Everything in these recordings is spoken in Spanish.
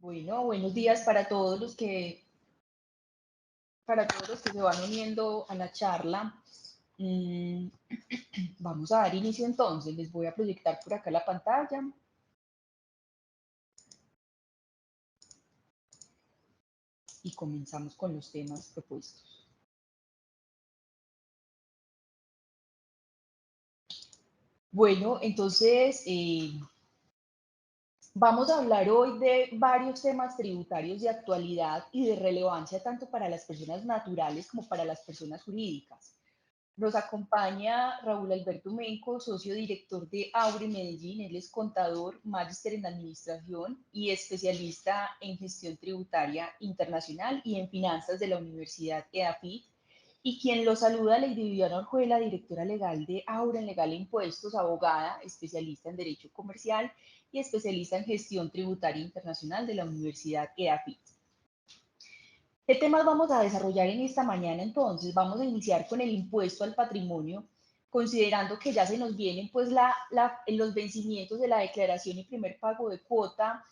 Bueno, buenos días para todos los que se van uniendo a la charla. Mm, Vamos a dar inicio entonces. Les voy a proyectar por acá la pantalla y comenzamos con los temas propuestos. Bueno, entonces vamos a hablar hoy de varios temas tributarios de actualidad y de relevancia tanto para las personas naturales como para las personas jurídicas. Nos acompaña Raúl Alberto Menco, socio director de Aure Medellín. Él es contador, magíster en administración y especialista en gestión tributaria internacional y en finanzas de la Universidad EAFIT. Y quien lo saluda, Lady Viviana Orjuela, directora legal de Aure en Legal e Impuestos, abogada, especialista en Derecho Comercial y especialista en gestión tributaria internacional de la Universidad EAFIT. ¿Qué temas vamos a desarrollar en esta mañana entonces? Vamos a iniciar con el impuesto al patrimonio, considerando que ya se nos vienen pues los vencimientos de la declaración y primer pago de cuota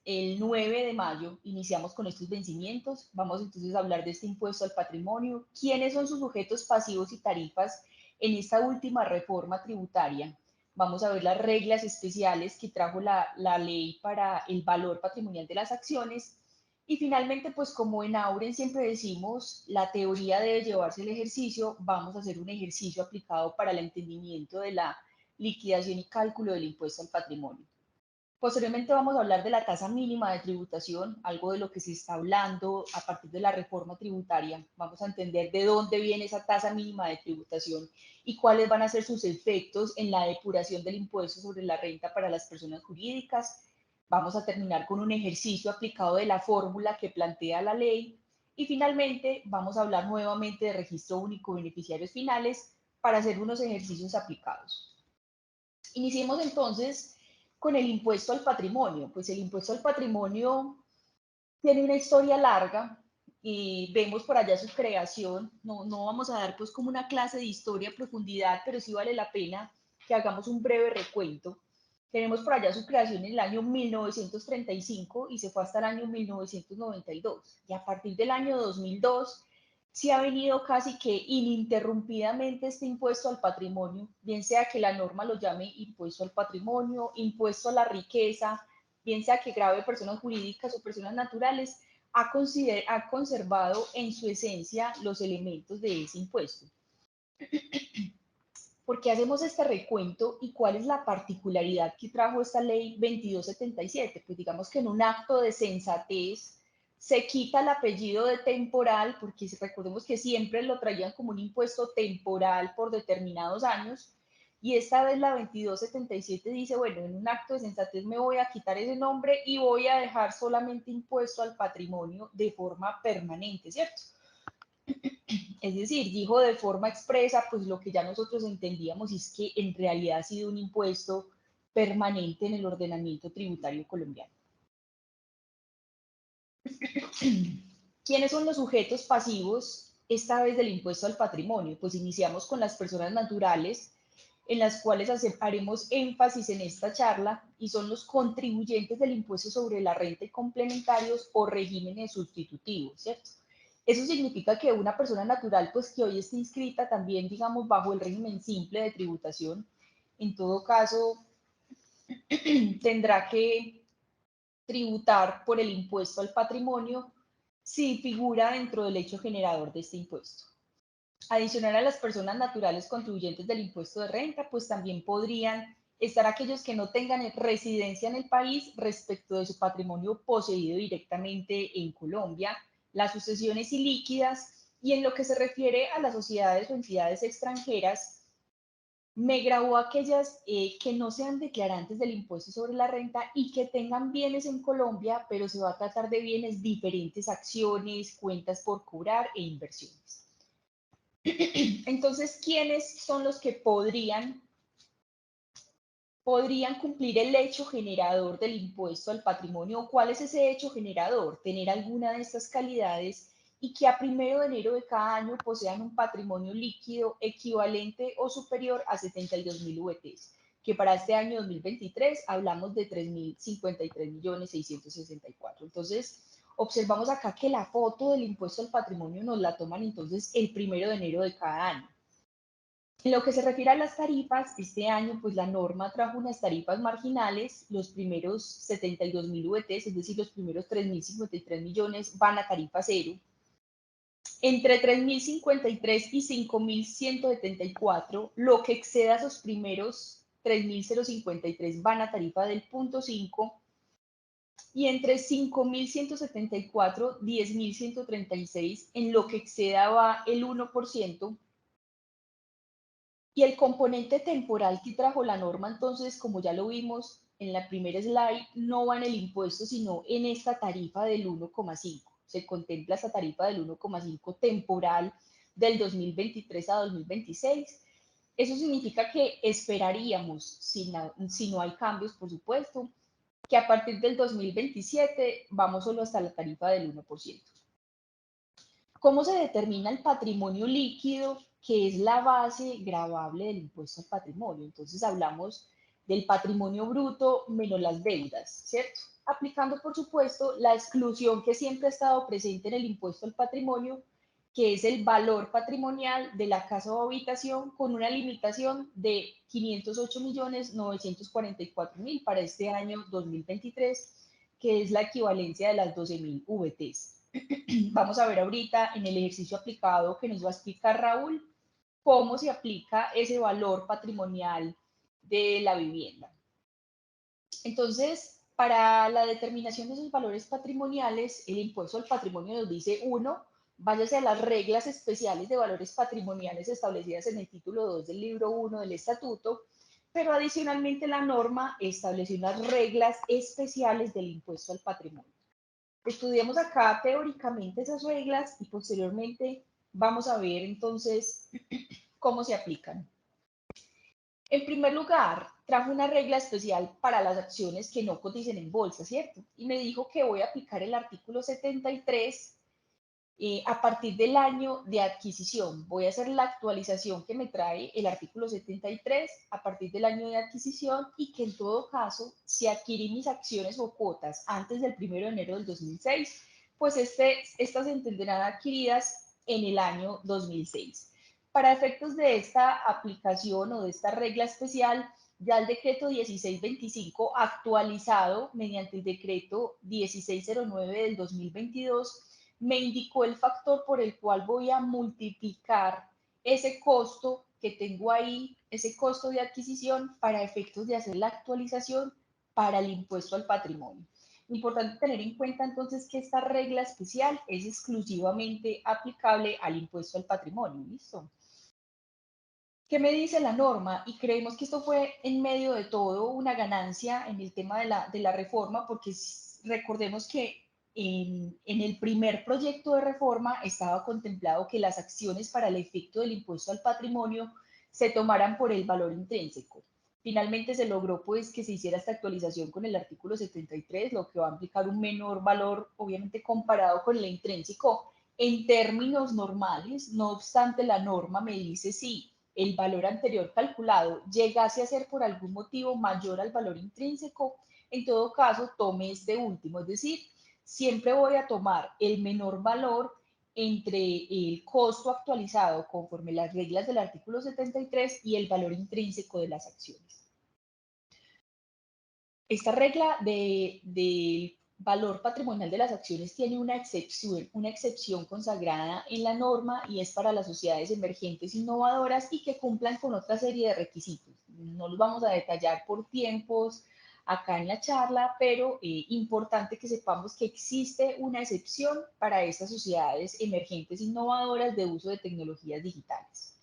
el 9 de mayo. Iniciamos con estos vencimientos. Vamos entonces a hablar de este impuesto al patrimonio. ¿Quiénes son sus sujetos pasivos y tarifas en esta última reforma tributaria? Vamos a ver las reglas especiales que trajo la ley para el valor patrimonial de las acciones. Y finalmente, pues como en Auren siempre decimos, la teoría debe llevarse el ejercicio, vamos a hacer un ejercicio aplicado para el entendimiento de la liquidación y cálculo del impuesto al patrimonio. Posteriormente vamos a hablar de la tasa mínima de tributación, algo de lo que se está hablando a partir de la reforma tributaria. Vamos a entender de dónde viene esa tasa mínima de tributación y cuáles van a ser sus efectos en la depuración del impuesto sobre la renta para las personas jurídicas. Vamos a terminar con un ejercicio aplicado de la fórmula que plantea la ley. Y finalmente vamos a hablar nuevamente de registro único de beneficiarios finales para hacer unos ejercicios aplicados. Iniciemos entonces con el impuesto al patrimonio. Pues el impuesto al patrimonio tiene una historia larga y vemos por allá su creación. No vamos a dar pues como una clase de historia a profundidad, pero sí vale la pena que hagamos un breve recuento. Tenemos por allá su creación en el año 1935 y se fue hasta el año 1992. Y a partir del año 2002 se ha venido casi que ininterrumpidamente este impuesto al patrimonio, bien sea que la norma lo llame impuesto al patrimonio, impuesto a la riqueza, bien sea que grave personas jurídicas o personas naturales, ha conservado en su esencia los elementos de ese impuesto. ¿Por qué hacemos este recuento y cuál es la particularidad que trajo esta ley 2277? Pues digamos que en un acto de sensatez se quita el apellido de temporal, porque recordemos que siempre lo traían como un impuesto temporal por determinados años, y esta vez la 2277 dice, bueno, en un acto de sensatez me voy a quitar ese nombre y voy a dejar solamente impuesto al patrimonio de forma permanente, ¿cierto? Es decir, dijo de forma expresa, pues lo que ya nosotros entendíamos es que en realidad ha sido un impuesto permanente en el ordenamiento tributario colombiano. ¿Quiénes son los sujetos pasivos esta vez del impuesto al patrimonio? Pues iniciamos con las personas naturales, en las cuales haremos énfasis en esta charla, y son los contribuyentes del impuesto sobre la renta y complementarios o regímenes sustitutivos, ¿cierto? Eso significa que una persona natural, pues que hoy esté inscrita también, digamos, bajo el régimen simple de tributación, en todo caso, tendrá que tributar por el impuesto al patrimonio si figura dentro del hecho generador de este impuesto. Adicional a las personas naturales contribuyentes del impuesto de renta, pues también podrían estar aquellos que no tengan residencia en el país respecto de su patrimonio poseído directamente en Colombia, las sucesiones ilíquidas, y en lo que se refiere a las sociedades o entidades extranjeras, me grabó aquellas que no sean declarantes del impuesto sobre la renta y que tengan bienes en Colombia, pero se va a tratar de bienes diferentes, acciones, cuentas por cobrar e inversiones. Entonces, ¿quiénes son los que podrían cumplir el hecho generador del impuesto al patrimonio? ¿Cuál es ese hecho generador? Tener alguna de estas calidades y que a 1 de enero de cada año posean un patrimonio líquido equivalente o superior a 72.000 VTs, que para este año 2023 hablamos de 3.053.664.000. Entonces, observamos acá que la foto del impuesto al patrimonio nos la toman entonces el 1 de enero de cada año. En lo que se refiere a las tarifas, este año pues la norma trajo unas tarifas marginales, los primeros 72.000 VTs, es decir, los primeros 3.053 millones van a tarifa cero. Entre 3.053 y 5.174, lo que exceda esos primeros 3.053 van a tarifa del 0.5, y entre 5.174, 10.136, en lo que exceda va el 1%. Y el componente temporal que trajo la norma, entonces, como ya lo vimos en la primera slide, no va en el impuesto, sino en esta tarifa del 1,5. Se contempla esta tarifa del 1,5 temporal del 2023 a 2026. Eso significa que esperaríamos, si no hay cambios, por supuesto, que a partir del 2027 vamos solo hasta la tarifa del 1%. ¿Cómo se determina el patrimonio líquido, que es la base gravable del impuesto al patrimonio? Entonces hablamos del patrimonio bruto menos las deudas, ¿cierto? Aplicando, por supuesto, la exclusión que siempre ha estado presente en el impuesto al patrimonio, que es el valor patrimonial de la casa o habitación con una limitación de 508.944.000 para este año 2023, que es la equivalencia de las 12.000 VTs. Vamos a ver ahorita en el ejercicio aplicado que nos va a explicar Raúl cómo se aplica ese valor patrimonial de la vivienda. Entonces, para la determinación de esos valores patrimoniales, el impuesto al patrimonio nos dice, uno, váyase a las reglas especiales de valores patrimoniales establecidas en el título 2 del libro 1 del estatuto, pero adicionalmente la norma establece unas reglas especiales del impuesto al patrimonio. Estudiamos acá teóricamente esas reglas y posteriormente vamos a ver entonces cómo se aplican. En primer lugar, trajo una regla especial para las acciones que no coticen en bolsa, ¿cierto? Y me dijo que voy a aplicar el artículo 73 a partir del año de adquisición. Voy a hacer la actualización que me trae el artículo 73 a partir del año de adquisición y que en todo caso, si adquirí mis acciones o cuotas antes del 1 de enero del 2006, pues estas se entenderán adquiridas en el año 2006. Para efectos de esta aplicación o de esta regla especial, ya el decreto 1625 actualizado mediante el decreto 1609 del 2022 me indicó el factor por el cual voy a multiplicar ese costo que tengo ahí, ese costo de adquisición para efectos de hacer la actualización para el impuesto al patrimonio. Importante tener en cuenta entonces que esta regla especial es exclusivamente aplicable al impuesto al patrimonio, ¿listo? ¿Qué me dice la norma? Y creemos que esto fue en medio de todo una ganancia en el tema de la reforma, porque recordemos que en el primer proyecto de reforma estaba contemplado que las acciones para el efecto del impuesto al patrimonio se tomaran por el valor intrínseco. Finalmente se logró pues que se hiciera esta actualización con el artículo 73, lo que va a implicar un menor valor, obviamente comparado con el intrínseco en términos normales. No obstante, la norma me dice si el valor anterior calculado llegase a ser por algún motivo mayor al valor intrínseco, en todo caso tome este último, es decir, siempre voy a tomar el menor valor entre el costo actualizado conforme las reglas del artículo 73 y el valor intrínseco de las acciones. Esta regla del valor patrimonial de las acciones tiene una excepción consagrada en la norma y es para las sociedades emergentes innovadoras y que cumplan con otra serie de requisitos. No los vamos a detallar por tiempos acá en la charla, pero importante que sepamos que existe una excepción para estas sociedades emergentes innovadoras de uso de tecnologías digitales.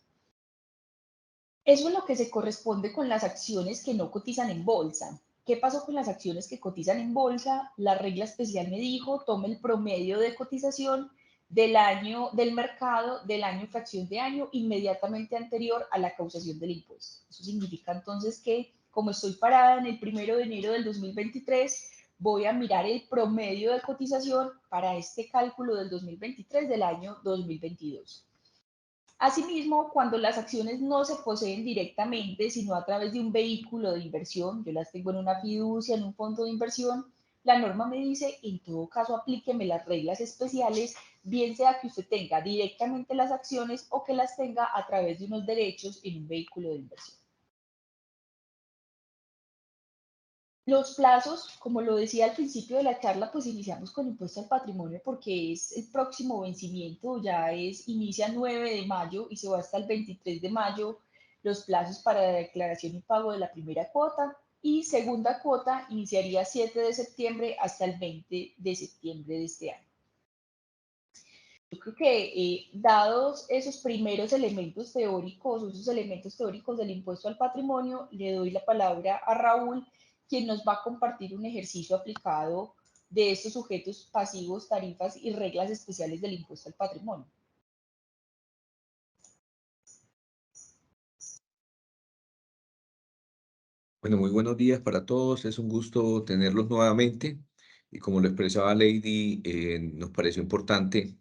Eso es lo que se corresponde con las acciones que no cotizan en bolsa. ¿Qué pasó con las acciones que cotizan en bolsa? La regla especial me dijo, tome el promedio de cotización del año del mercado, del año fracción de año inmediatamente anterior a la causación del impuesto. Eso significa entonces que, como estoy parada en el 1 de enero del 2023, voy a mirar el promedio de cotización para este cálculo del 2023 del año 2022. Asimismo, cuando las acciones no se poseen directamente, sino a través de un vehículo de inversión, yo las tengo en una fiducia, en un fondo de inversión, la norma me dice, en todo caso, aplíqueme las reglas especiales, bien sea que usted tenga directamente las acciones o que las tenga a través de unos derechos en un vehículo de inversión. Los plazos, como lo decía al principio de la charla, pues iniciamos con impuesto al patrimonio porque es el próximo vencimiento, inicia 9 de mayo y se va hasta el 23 de mayo los plazos para la declaración y pago de la primera cuota y segunda cuota iniciaría 7 de septiembre hasta el 20 de septiembre de este año. Yo creo que dados esos primeros elementos teóricos, esos elementos teóricos del impuesto al patrimonio, le doy la palabra a Raúl, quien nos va a compartir un ejercicio aplicado de estos sujetos pasivos, tarifas y reglas especiales del impuesto al patrimonio. Bueno, muy buenos días para todos. Es un gusto tenerlos nuevamente. Y como lo expresaba Lady, nos pareció importante,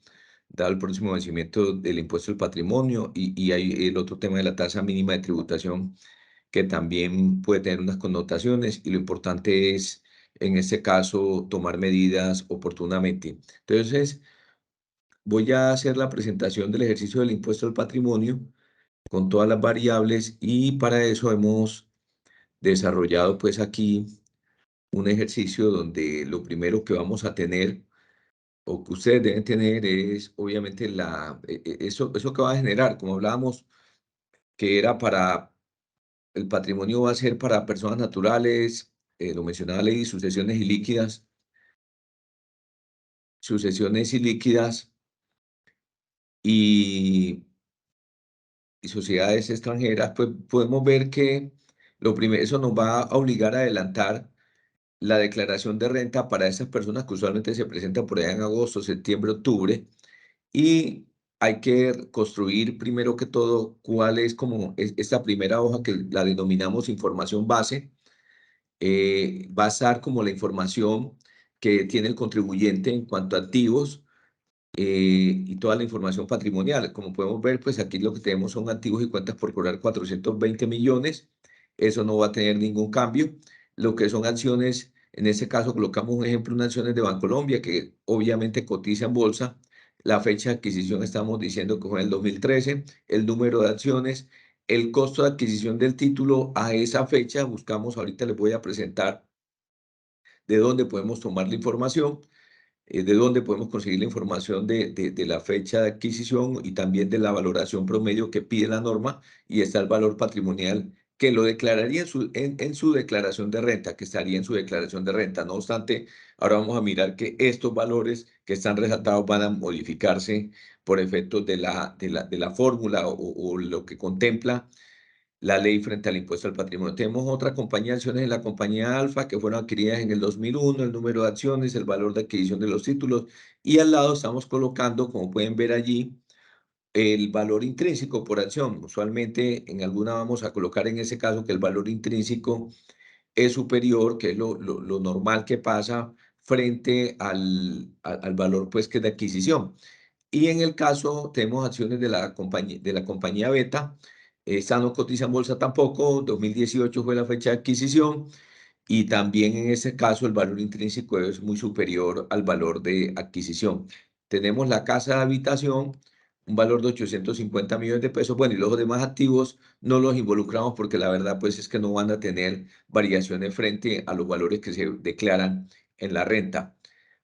dado el próximo vencimiento del impuesto al patrimonio y hay el otro tema de la tasa mínima de tributación, que también puede tener unas connotaciones y lo importante es, en este caso, tomar medidas oportunamente. Entonces, voy a hacer la presentación del ejercicio del impuesto al patrimonio con todas las variables y para eso hemos desarrollado pues aquí un ejercicio donde lo primero que vamos a tener o que ustedes deben tener es obviamente eso que va a generar, como hablábamos, que era para el patrimonio va a ser para personas naturales, lo mencionaba Ley, sucesiones ilíquidas y, y sociedades extranjeras, pues podemos ver que lo primero, eso nos va a obligar a adelantar la declaración de renta para esas personas que usualmente se presentan por allá en agosto, septiembre, octubre, y hay que construir primero que todo cuál es como esta primera hoja que la denominamos información base, va a estar como la información que tiene el contribuyente en cuanto a activos, y toda la información patrimonial. Como podemos ver, pues aquí lo que tenemos son activos y cuentas por cobrar 420 millones. Eso no va a tener ningún cambio. Lo que son acciones, en este caso colocamos un ejemplo, unas acciones de Bancolombia que obviamente cotiza en bolsa. La fecha de adquisición estamos diciendo que fue en el 2013, el número de acciones, el costo de adquisición del título a esa fecha. Buscamos, ahorita les voy a presentar de dónde podemos tomar la información, de dónde podemos conseguir la información de la fecha de adquisición y también de la valoración promedio que pide la norma, y está el valor patrimonial que lo declararía en su declaración de renta, que estaría en su declaración de renta. No obstante, ahora vamos a mirar que estos valores que están resaltados van a modificarse por efectos de la fórmula o lo que contempla la ley frente al impuesto al patrimonio. Tenemos otra compañía de acciones en la compañía Alfa que fueron adquiridas en el 2001, el número de acciones, el valor de adquisición de los títulos, y al lado estamos colocando, como pueden ver allí, el valor intrínseco por acción. Usualmente en alguna vamos a colocar en ese caso que el valor intrínseco es superior, que es lo normal que pasa frente al valor pues que es de adquisición. Y en el caso, tenemos acciones de la compañía Beta. Esta no cotiza en bolsa tampoco. 2018 fue la fecha de adquisición. Y también en ese caso, el valor intrínseco es muy superior al valor de adquisición. Tenemos la casa de habitación, un valor de 850 millones de pesos. Bueno, y los demás activos no los involucramos porque la verdad, pues es que no van a tener variaciones frente a los valores que se declaran en la renta.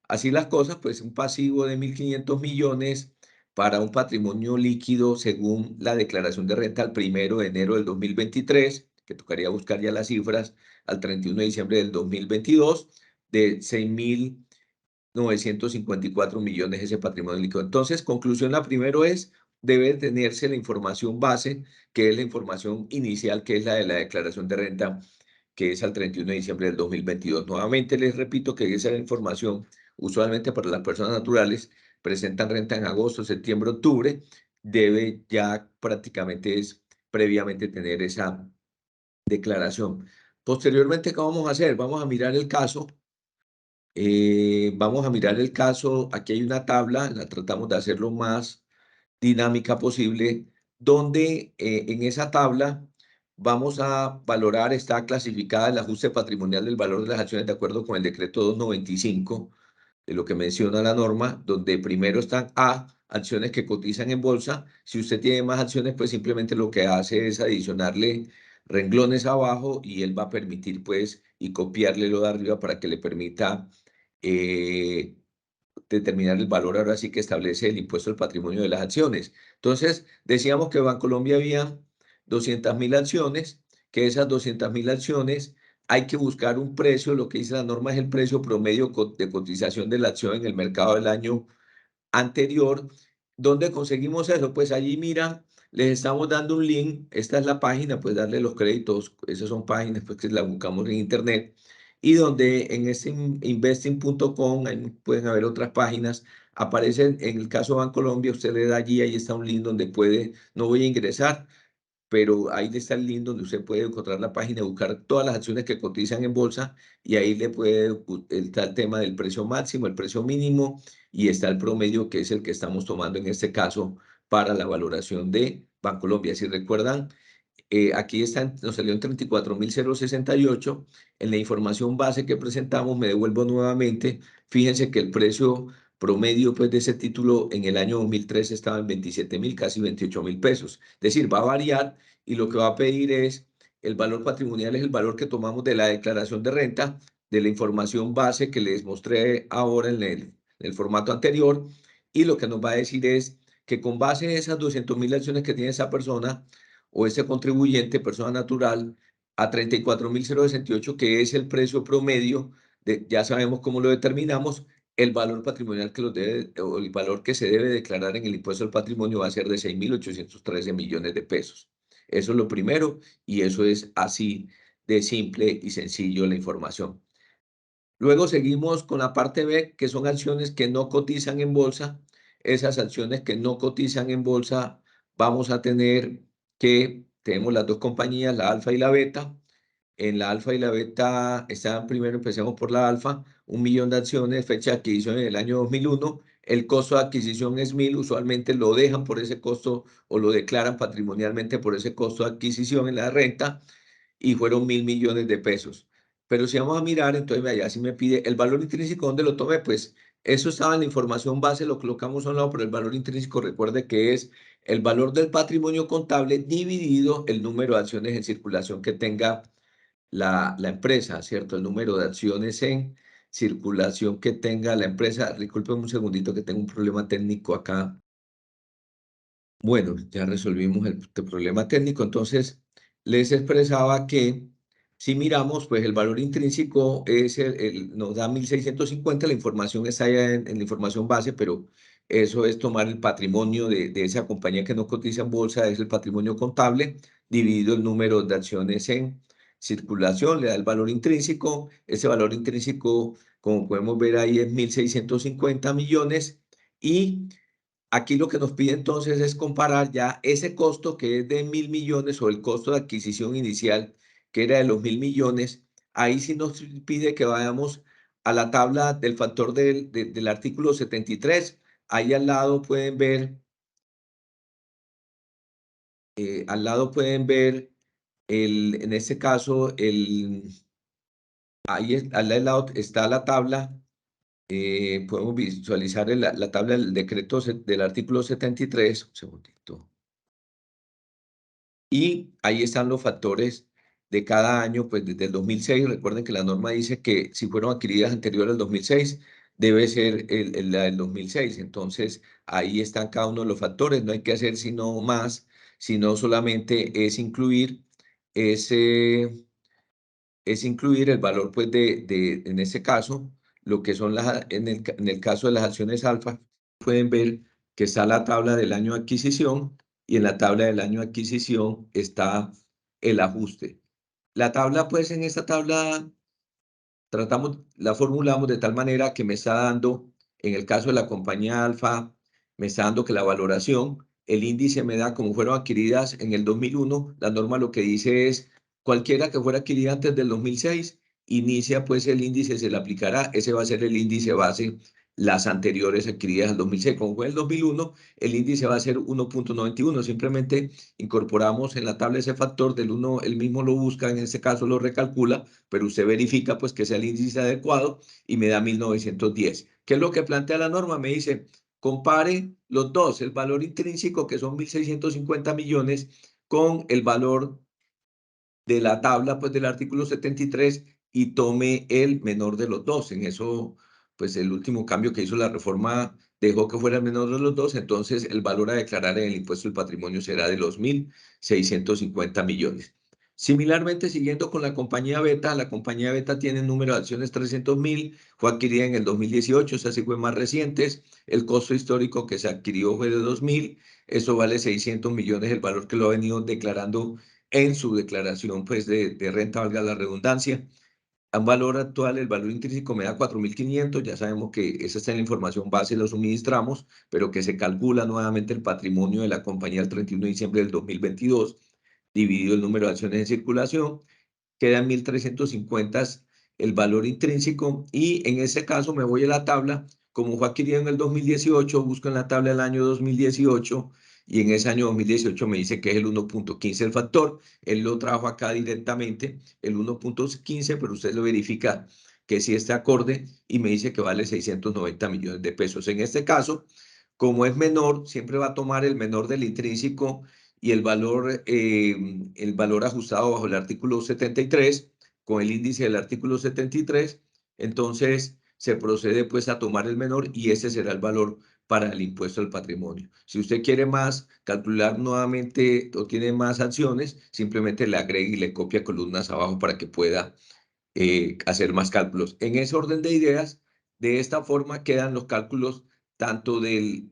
Así las cosas, pues un pasivo de 1.500 millones para un patrimonio líquido según la declaración de renta al 1 de enero del 2023, que tocaría buscar ya las cifras al 31 de diciembre del 2022, de 6.954 millones ese patrimonio líquido. Entonces, conclusión, la primero es, debe tenerse la información base, que es la información inicial, que es la de la declaración de renta, que es al 31 de diciembre del 2022. Nuevamente les repito que esa es la información. Usualmente para las personas naturales presentan renta en agosto, septiembre, octubre. Debe ya prácticamente es previamente tener esa declaración. Posteriormente, ¿qué vamos a hacer? Vamos a mirar el caso. Vamos a mirar el caso. Aquí hay una tabla, la tratamos de hacer lo más dinámica posible donde en esa tabla vamos a valorar, está clasificada el ajuste patrimonial del valor de las acciones de acuerdo con el decreto 295, de lo que menciona la norma, donde primero están A, acciones que cotizan en bolsa. Si usted tiene más acciones, pues simplemente lo que hace es adicionarle renglones abajo y él va a permitir, pues, y copiarle lo de arriba para que le permita eh, determinar el valor ahora sí que establece el impuesto al patrimonio de las acciones. Entonces, decíamos que Bancolombia había 200.000 acciones, que esas 200.000 acciones hay que buscar un precio, lo que dice la norma es el precio promedio de cotización de la acción en el mercado del año anterior. ¿Dónde conseguimos eso? Pues allí, mira, les estamos dando un link. Esta es la página, pues darle los créditos. Esas son páginas pues, que las buscamos en internet. Y donde en este investing.com, ahí pueden haber otras páginas. Aparecen, en el caso de Bancolombia, usted le da allí, ahí está un link donde puede, no voy a ingresar, pero ahí está el link donde usted puede encontrar la página, buscar todas las acciones que cotizan en bolsa y ahí le puede, está el tema del precio máximo, el precio mínimo y está el promedio que es el que estamos tomando en este caso para la valoración de Bancolombia. Si recuerdan, aquí está, nos salió en 34.068. En la información base que presentamos, me devuelvo nuevamente. Fíjense que el precio promedio pues, de ese título en el año 2013 estaba en 27.000, casi 28.000 pesos. Es decir, va a variar y lo que va a pedir es el valor patrimonial, es el valor que tomamos de la declaración de renta, de la información base que les mostré ahora en el formato anterior. Y lo que nos va a decir es que con base en esas 200.000 acciones que tiene esa persona, o ese contribuyente, persona natural, a 34.068, que es el precio promedio, ya sabemos cómo lo determinamos, el valor patrimonial que los debe, o el valor que se debe declarar en el impuesto al patrimonio va a ser de 6.813 millones de pesos. Eso es lo primero y eso es así de simple y sencillo la información. Luego seguimos con la parte B, que son acciones que no cotizan en bolsa. Esas acciones que no cotizan en bolsa, vamos a tener que, tenemos las dos compañías, la alfa y la beta. En la alfa y la beta están primero, empecemos por la alfa, 1.000.000 de acciones, fecha de adquisición en el año 2001. El costo de adquisición es 1.000, usualmente lo dejan por ese costo o lo declaran patrimonialmente por ese costo de adquisición en la renta y fueron 1.000 millones de pesos. Pero si vamos a mirar, entonces allá sí me pide el valor intrínseco, ¿dónde lo tomé? Pues eso estaba en la información base, lo colocamos a un lado, pero el valor intrínseco, recuerde que es el valor del patrimonio contable dividido el número de acciones en circulación que tenga la empresa, ¿cierto? El número de acciones en circulación que tenga la empresa. Disculpen un segundito que tengo un problema técnico acá. Bueno, ya resolvimos el problema técnico. Entonces, les expresaba que si miramos, pues el valor intrínseco es nos da 1.650. La información está allá en la información base, pero eso es tomar el patrimonio de esa compañía que no cotiza en bolsa, es el patrimonio contable, dividido el número de acciones en circulación, le da el valor intrínseco. Ese valor intrínseco, como podemos ver ahí, es 1.650 millones y aquí lo que nos pide entonces es comparar ya ese costo que es de 1.000 millones o el costo de adquisición inicial que era de los 1.000 millones. Ahí sí nos pide que vayamos a la tabla del factor del artículo 73. Ahí al lado pueden ver en este caso, ahí al lado está la tabla. Podemos visualizar la tabla del decreto del artículo 73. Un segundito. Y ahí están los factores de cada año, pues desde el 2006. Recuerden que la norma dice que si fueron adquiridas anterior al 2006, debe ser la del 2006. Entonces, ahí están cada uno de los factores. No hay que hacer sino más, sino solamente ese, es incluir el valor, pues, en este caso, lo que son en el caso de las acciones alfa, pueden ver que está la tabla del año de adquisición y en la tabla del año de adquisición está el ajuste. La tabla, pues, en esta tabla la formulamos de tal manera que me está dando, en el caso de la compañía alfa, me está dando que la valoración, el índice me da como fueron adquiridas en el 2001. La norma lo que dice es cualquiera que fuera adquirida antes del 2006, inicia pues el índice, se le aplicará, ese va a ser el índice base, las anteriores adquiridas al 2006. Como fue el 2001, el índice va a ser 1.91. Simplemente incorporamos en la tabla ese factor del 1, él mismo lo busca, en este caso lo recalcula, pero usted verifica pues que sea el índice adecuado y me da 1910. ¿Qué es lo que plantea la norma? Me dice, compare los dos, el valor intrínseco, que son 1.650 millones, con el valor de la tabla pues del artículo 73 y tome el menor de los dos. En eso, pues el último cambio que hizo la reforma dejó que fuera el menor de los dos, entonces el valor a declarar en el impuesto del patrimonio será de los 1.650 millones. Similarmente, siguiendo con la compañía Beta tiene el número de acciones 300.000, fue adquirida en el 2018, esa sí fue más recientes, el costo histórico que se adquirió fue de 2.000, eso vale 600 millones, el valor que lo ha venido declarando en su declaración pues, de renta, valga la redundancia. A un valor actual, el valor intrínseco me da 4.500, ya sabemos que esa está en la información base, lo suministramos, pero que se calcula nuevamente el patrimonio de la compañía el 31 de diciembre del 2022, dividido el número de acciones en circulación, quedan 1.350 el valor intrínseco y en ese caso me voy a la tabla, como fue adquirido en el 2018, busco en la tabla el año 2018 y en ese año 2018 me dice que es el 1.15 el factor, él lo trajo acá directamente, el 1.15, pero usted lo verifica que sí está acorde y me dice que vale 690 millones de pesos. En este caso, como es menor, siempre va a tomar el menor del intrínseco y el valor ajustado bajo el artículo 73, con el índice del artículo 73, entonces se procede pues a tomar el menor y ese será el valor para el impuesto al patrimonio. Si usted quiere más, calcular nuevamente o tiene más acciones, simplemente le agrega y le copia columnas abajo para que pueda hacer más cálculos. En ese orden de ideas, de esta forma quedan los cálculos tanto de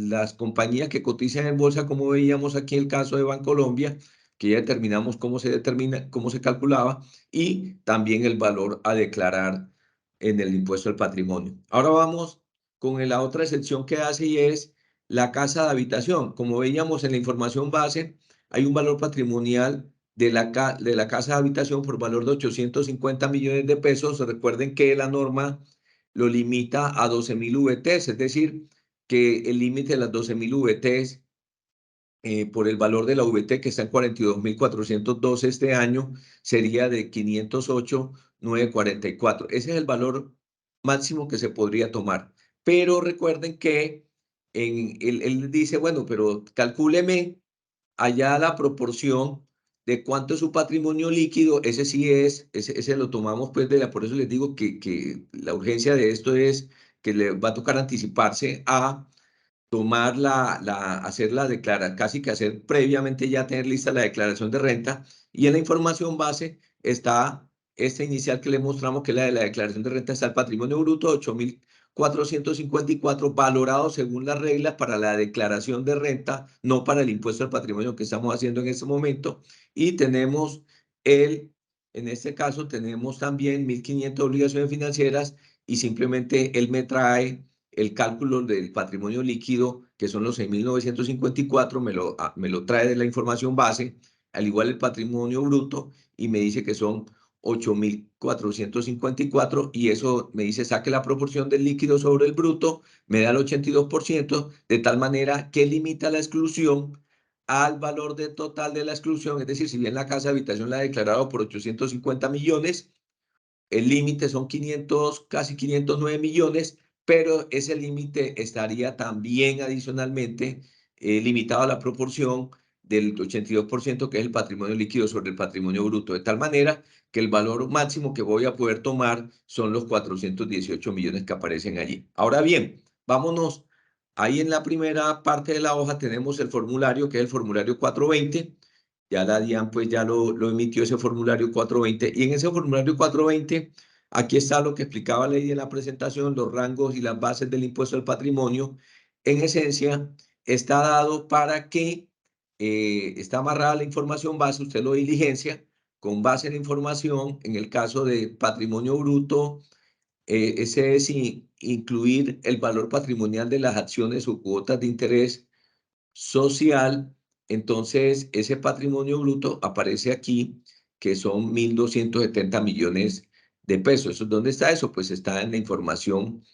las compañías que cotizan en bolsa, como veíamos aquí el caso de Bancolombia, que ya determinamos cómo se determina, cómo se calculaba, y también el valor a declarar en el impuesto al patrimonio. Ahora vamos con la otra excepción que hace y es la casa de habitación. Como veíamos en la información base, hay un valor patrimonial de la casa de habitación por valor de 850 millones de pesos. Recuerden que la norma lo limita a 12.000 VTs, es decir, que el límite de las 12.000 VTs por el valor de la VT que está en 42.412 este año sería de 508.944. Ese es el valor máximo que se podría tomar. Pero recuerden que él dice, bueno, pero calcúleme allá la proporción de cuánto es su patrimonio líquido, ese sí es, ese lo tomamos pues por eso les digo que la urgencia de esto es que le va a tocar anticiparse a tomar hacer la declaración, casi que hacer previamente ya tener lista la declaración de renta y en la información base está esta inicial que le mostramos que es la de la declaración de renta, está el patrimonio bruto 8.454 valorado según las reglas para la declaración de renta, no para el impuesto al patrimonio que estamos haciendo en este momento y tenemos en este caso tenemos también 1.500 obligaciones financieras y simplemente él me trae el cálculo del patrimonio líquido, que son los 6.954, me lo trae de la información base, al igual el patrimonio bruto, y me dice que son 8.454, y eso me dice saque la proporción del líquido sobre el bruto, me da el 82%, de tal manera que limita la exclusión al valor de total de la exclusión, es decir, si bien la casa de habitación la ha declarado por 850 millones, el límite son 500, casi 509 millones, pero ese límite estaría también adicionalmente limitado a la proporción del 82% que es el patrimonio líquido sobre el patrimonio bruto, de tal manera que el valor máximo que voy a poder tomar son los 418 millones que aparecen allí. Ahora bien, vámonos, ahí en la primera parte de la hoja tenemos el formulario, que es el formulario 420, ya la DIAN pues ya lo emitió ese formulario 420 y en ese formulario 420 aquí está lo que explicaba Ley en la presentación, los rangos y las bases del impuesto al patrimonio. En esencia está dado para que está amarrada la información base, usted lo diligencia con base en la información, en el caso de patrimonio bruto, ese es incluir el valor patrimonial de las acciones o cuotas de interés social, entonces ese patrimonio bruto aparece aquí, que son 1.270 millones de pesos. ¿Dónde está eso? Pues está en la información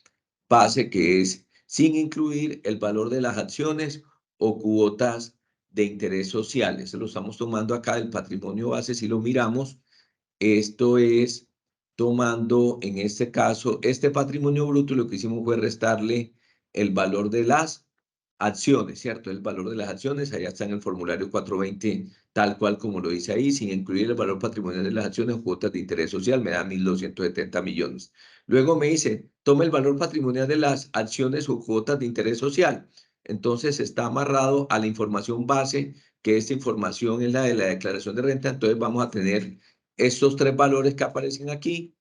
base, que es sin incluir el valor de las acciones o cuotas de interés social. Eso lo estamos tomando acá del patrimonio base. Si lo miramos, esto es tomando, en este caso, este patrimonio bruto, lo que hicimos fue restarle el valor de las acciones, ¿cierto? El valor de las acciones, allá está en el formulario 420, tal cual como lo dice ahí, sin incluir el valor patrimonial de las acciones o cuotas de interés social, me da 1.270 millones. Luego me dice, toma el valor patrimonial de las acciones o cuotas de interés social. Entonces está amarrado a la información base, que esta información es la de la declaración de renta. Entonces vamos a tener estos tres valores que aparecen aquí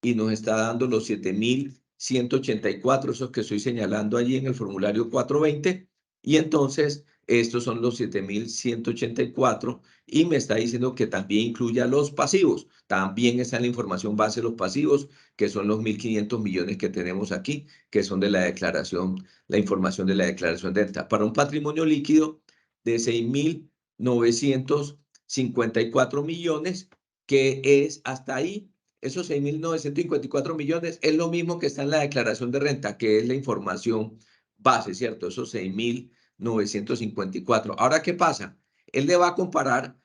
y nos está dando los 7.184, esos que estoy señalando allí en el formulario 420, y entonces estos son los 7.184 y me está diciendo que también incluya los pasivos. También está en la información base de los pasivos, que son los 1.500 millones que tenemos aquí, que son de la declaración, la información de la declaración de renta. Para un patrimonio líquido de 6.954 millones, que es hasta ahí. Esos 6.954 millones es lo mismo que está en la declaración de renta, que es la información base, ¿cierto? Esos 6.954. Ahora, ¿qué pasa? Él le va a comparar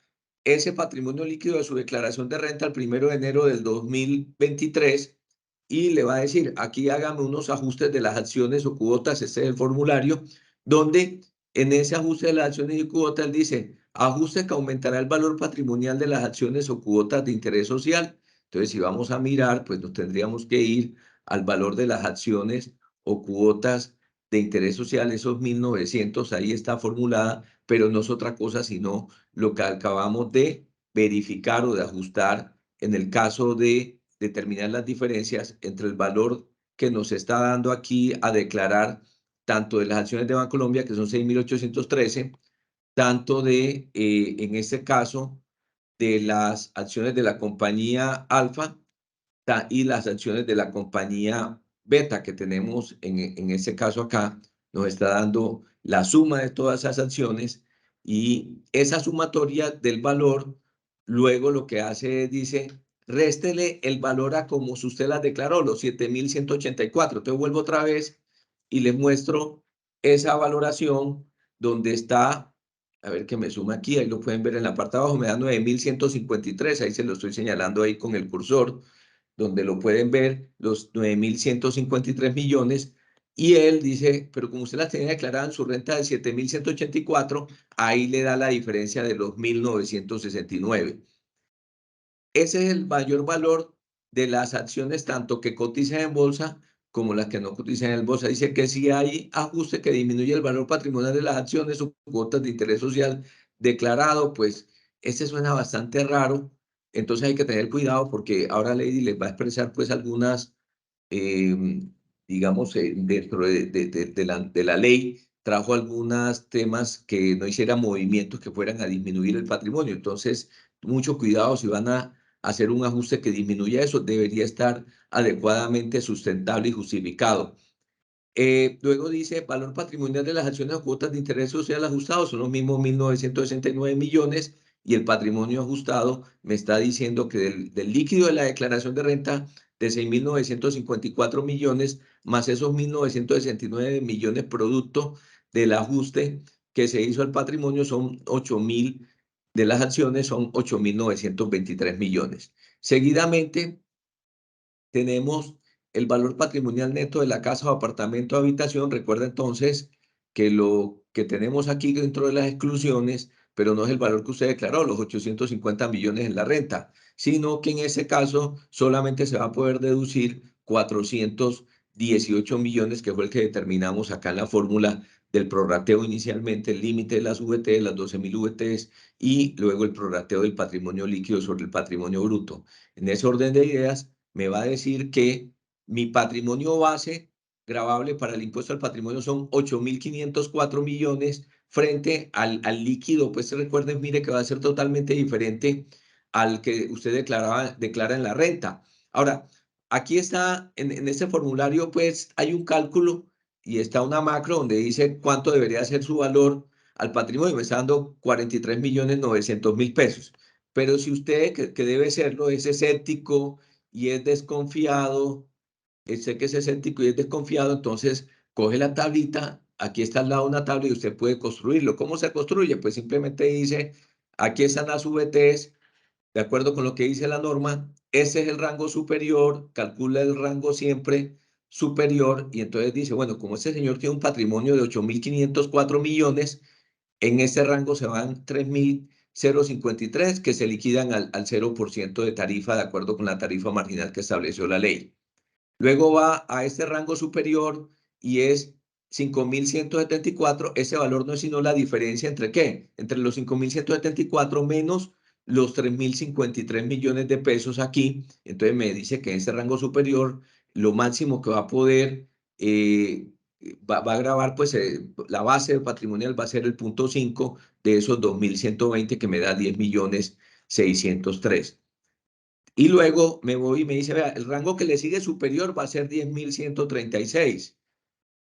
ese patrimonio líquido de su declaración de renta al 1 de enero del 2023 y le va a decir, aquí hágame unos ajustes de las acciones o cuotas, este es el formulario, donde en ese ajuste de las acciones y cuotas él dice, ajuste que aumentará el valor patrimonial de las acciones o cuotas de interés social. Entonces, si vamos a mirar, pues nos tendríamos que ir al valor de las acciones o cuotas de interés social, esos 1.900, ahí está formulada, pero no es otra cosa sino lo que acabamos de verificar o de ajustar en el caso de determinar las diferencias entre el valor que nos está dando aquí a declarar tanto de las acciones de Bancolombia, que son 6.813, tanto de, en este caso, de las acciones de la compañía Alfa y las acciones de la compañía Beta que tenemos en este caso acá, nos está dando la suma de todas esas acciones y esa sumatoria del valor, luego lo que hace es, dice, réstele el valor a como si usted las declaró, los 7.184. Entonces vuelvo otra vez y les muestro esa valoración donde está, a ver que me suma aquí, ahí lo pueden ver en la parte de abajo, me da 9.153, ahí se lo estoy señalando ahí con el cursor, donde lo pueden ver, los 9.153 millones, y él dice, pero como usted las tenía declaradas en su renta de 7.184, ahí le da la diferencia de los 1.969. Ese es el mayor valor de las acciones, tanto que cotizan en bolsa como las que no cotizan en bolsa. Dice que si hay ajuste que disminuye el valor patrimonial de las acciones o cuotas de interés social declarado, pues ese suena bastante raro. Entonces hay que tener cuidado porque ahora Lady les va a expresar pues algunas, digamos, dentro de la ley, trajo algunos temas que no hicieran movimientos que fueran a disminuir el patrimonio. Entonces, mucho cuidado si van a hacer un ajuste que disminuya eso, debería estar adecuadamente sustentable y justificado. Luego dice, valor patrimonial de las acciones o cuotas de interés social ajustados, son los mismos 1.969 millones y el patrimonio ajustado me está diciendo que del líquido de la declaración de renta de 6.954 millones más esos 1.969 millones producto del ajuste que se hizo al patrimonio son 8.000, de las acciones son 8.923 millones. Seguidamente tenemos el valor patrimonial neto de la casa o apartamento o habitación. Recuerda entonces que lo que tenemos aquí dentro de las exclusiones, pero no es el valor que usted declaró, los 850 millones en la renta, sino que en ese caso solamente se va a poder deducir 418 millones, que fue el que determinamos acá en la fórmula del prorrateo inicialmente, el límite de las VT, las 12.000 VTs, y luego el prorrateo del patrimonio líquido sobre el patrimonio bruto. En ese orden de ideas, me va a decir que mi patrimonio base gravable para el impuesto al patrimonio son 8.504 millones frente al líquido. Pues recuerden, mire que va a ser totalmente diferente al que usted declara en la renta. Ahora, aquí está, en este formulario, pues hay un cálculo y está una macro donde dice cuánto debería ser su valor al patrimonio. Me está dando 43.900.000 pesos. Pero si usted, que debe serlo, es escéptico y es desconfiado sé que es escéptico y es desconfiado, entonces coge la tablita, aquí está al lado una tabla y usted puede construirlo. ¿Cómo se construye? Pues simplemente dice, aquí están las VTs, de acuerdo con lo que dice la norma, ese es el rango superior, calcula el rango siempre superior y entonces dice, bueno, como este señor tiene un patrimonio de 8.504 millones, en ese rango se van 3.053 que se liquidan al 0% de tarifa de acuerdo con la tarifa marginal que estableció la ley. Luego va a este rango superior y es 5.174. Ese valor no es sino la diferencia entre ¿qué? Entre los 5.174 menos los 3.053 millones de pesos aquí. Entonces me dice que en ese rango superior lo máximo que va a poder, va a grabar, pues la base patrimonial va a ser el punto 5 de esos 2.120 que me da 10.603. Y luego me voy y me dice, vea, el rango que le sigue superior va a ser 10.136.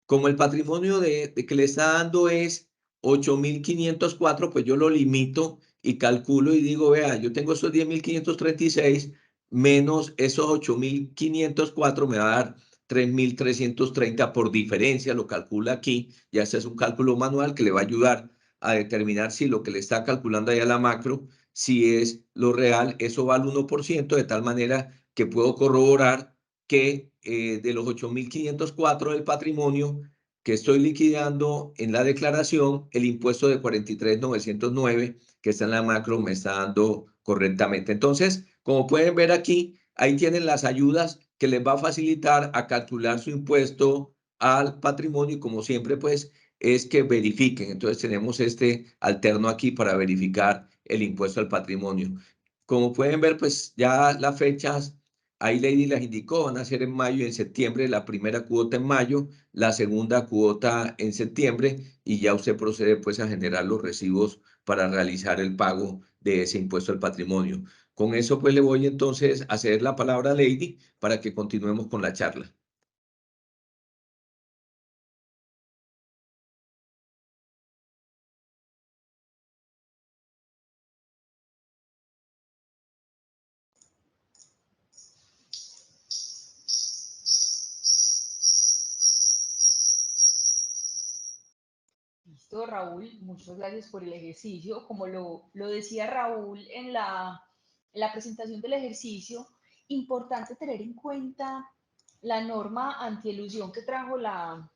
Como el patrimonio de que le está dando es 8.504, pues yo lo limito y calculo y digo, vea, yo tengo esos 10.536 menos esos 8.504 me va a dar 3.330 por diferencia, lo calcula aquí, ya este es un cálculo manual que le va a ayudar a determinar si lo que le está calculando ahí a la macro, si es lo real, eso va al 1%, de tal manera que puedo corroborar que de los 8.504 del patrimonio que estoy liquidando en la declaración, el impuesto de 43.909 que está en la macro me está dando correctamente. Entonces, como pueden ver aquí, ahí tienen las ayudas que les va a facilitar a calcular su impuesto al patrimonio y como siempre, pues, es que verifiquen. Entonces, tenemos este alterno aquí para verificar el impuesto al patrimonio. Como pueden ver, pues, ya las fechas ahí Lady las indicó, van a ser en mayo y en septiembre, la primera cuota en mayo, la segunda cuota en septiembre y ya usted procede pues a generar los recibos para realizar el pago de ese impuesto al patrimonio. Con eso pues le voy entonces a ceder la palabra a Lady para que continuemos con la charla. Listo, Raúl, muchas gracias por el ejercicio. Como lo decía Raúl en la presentación del ejercicio, importante tener en cuenta la norma antielusión que trajo la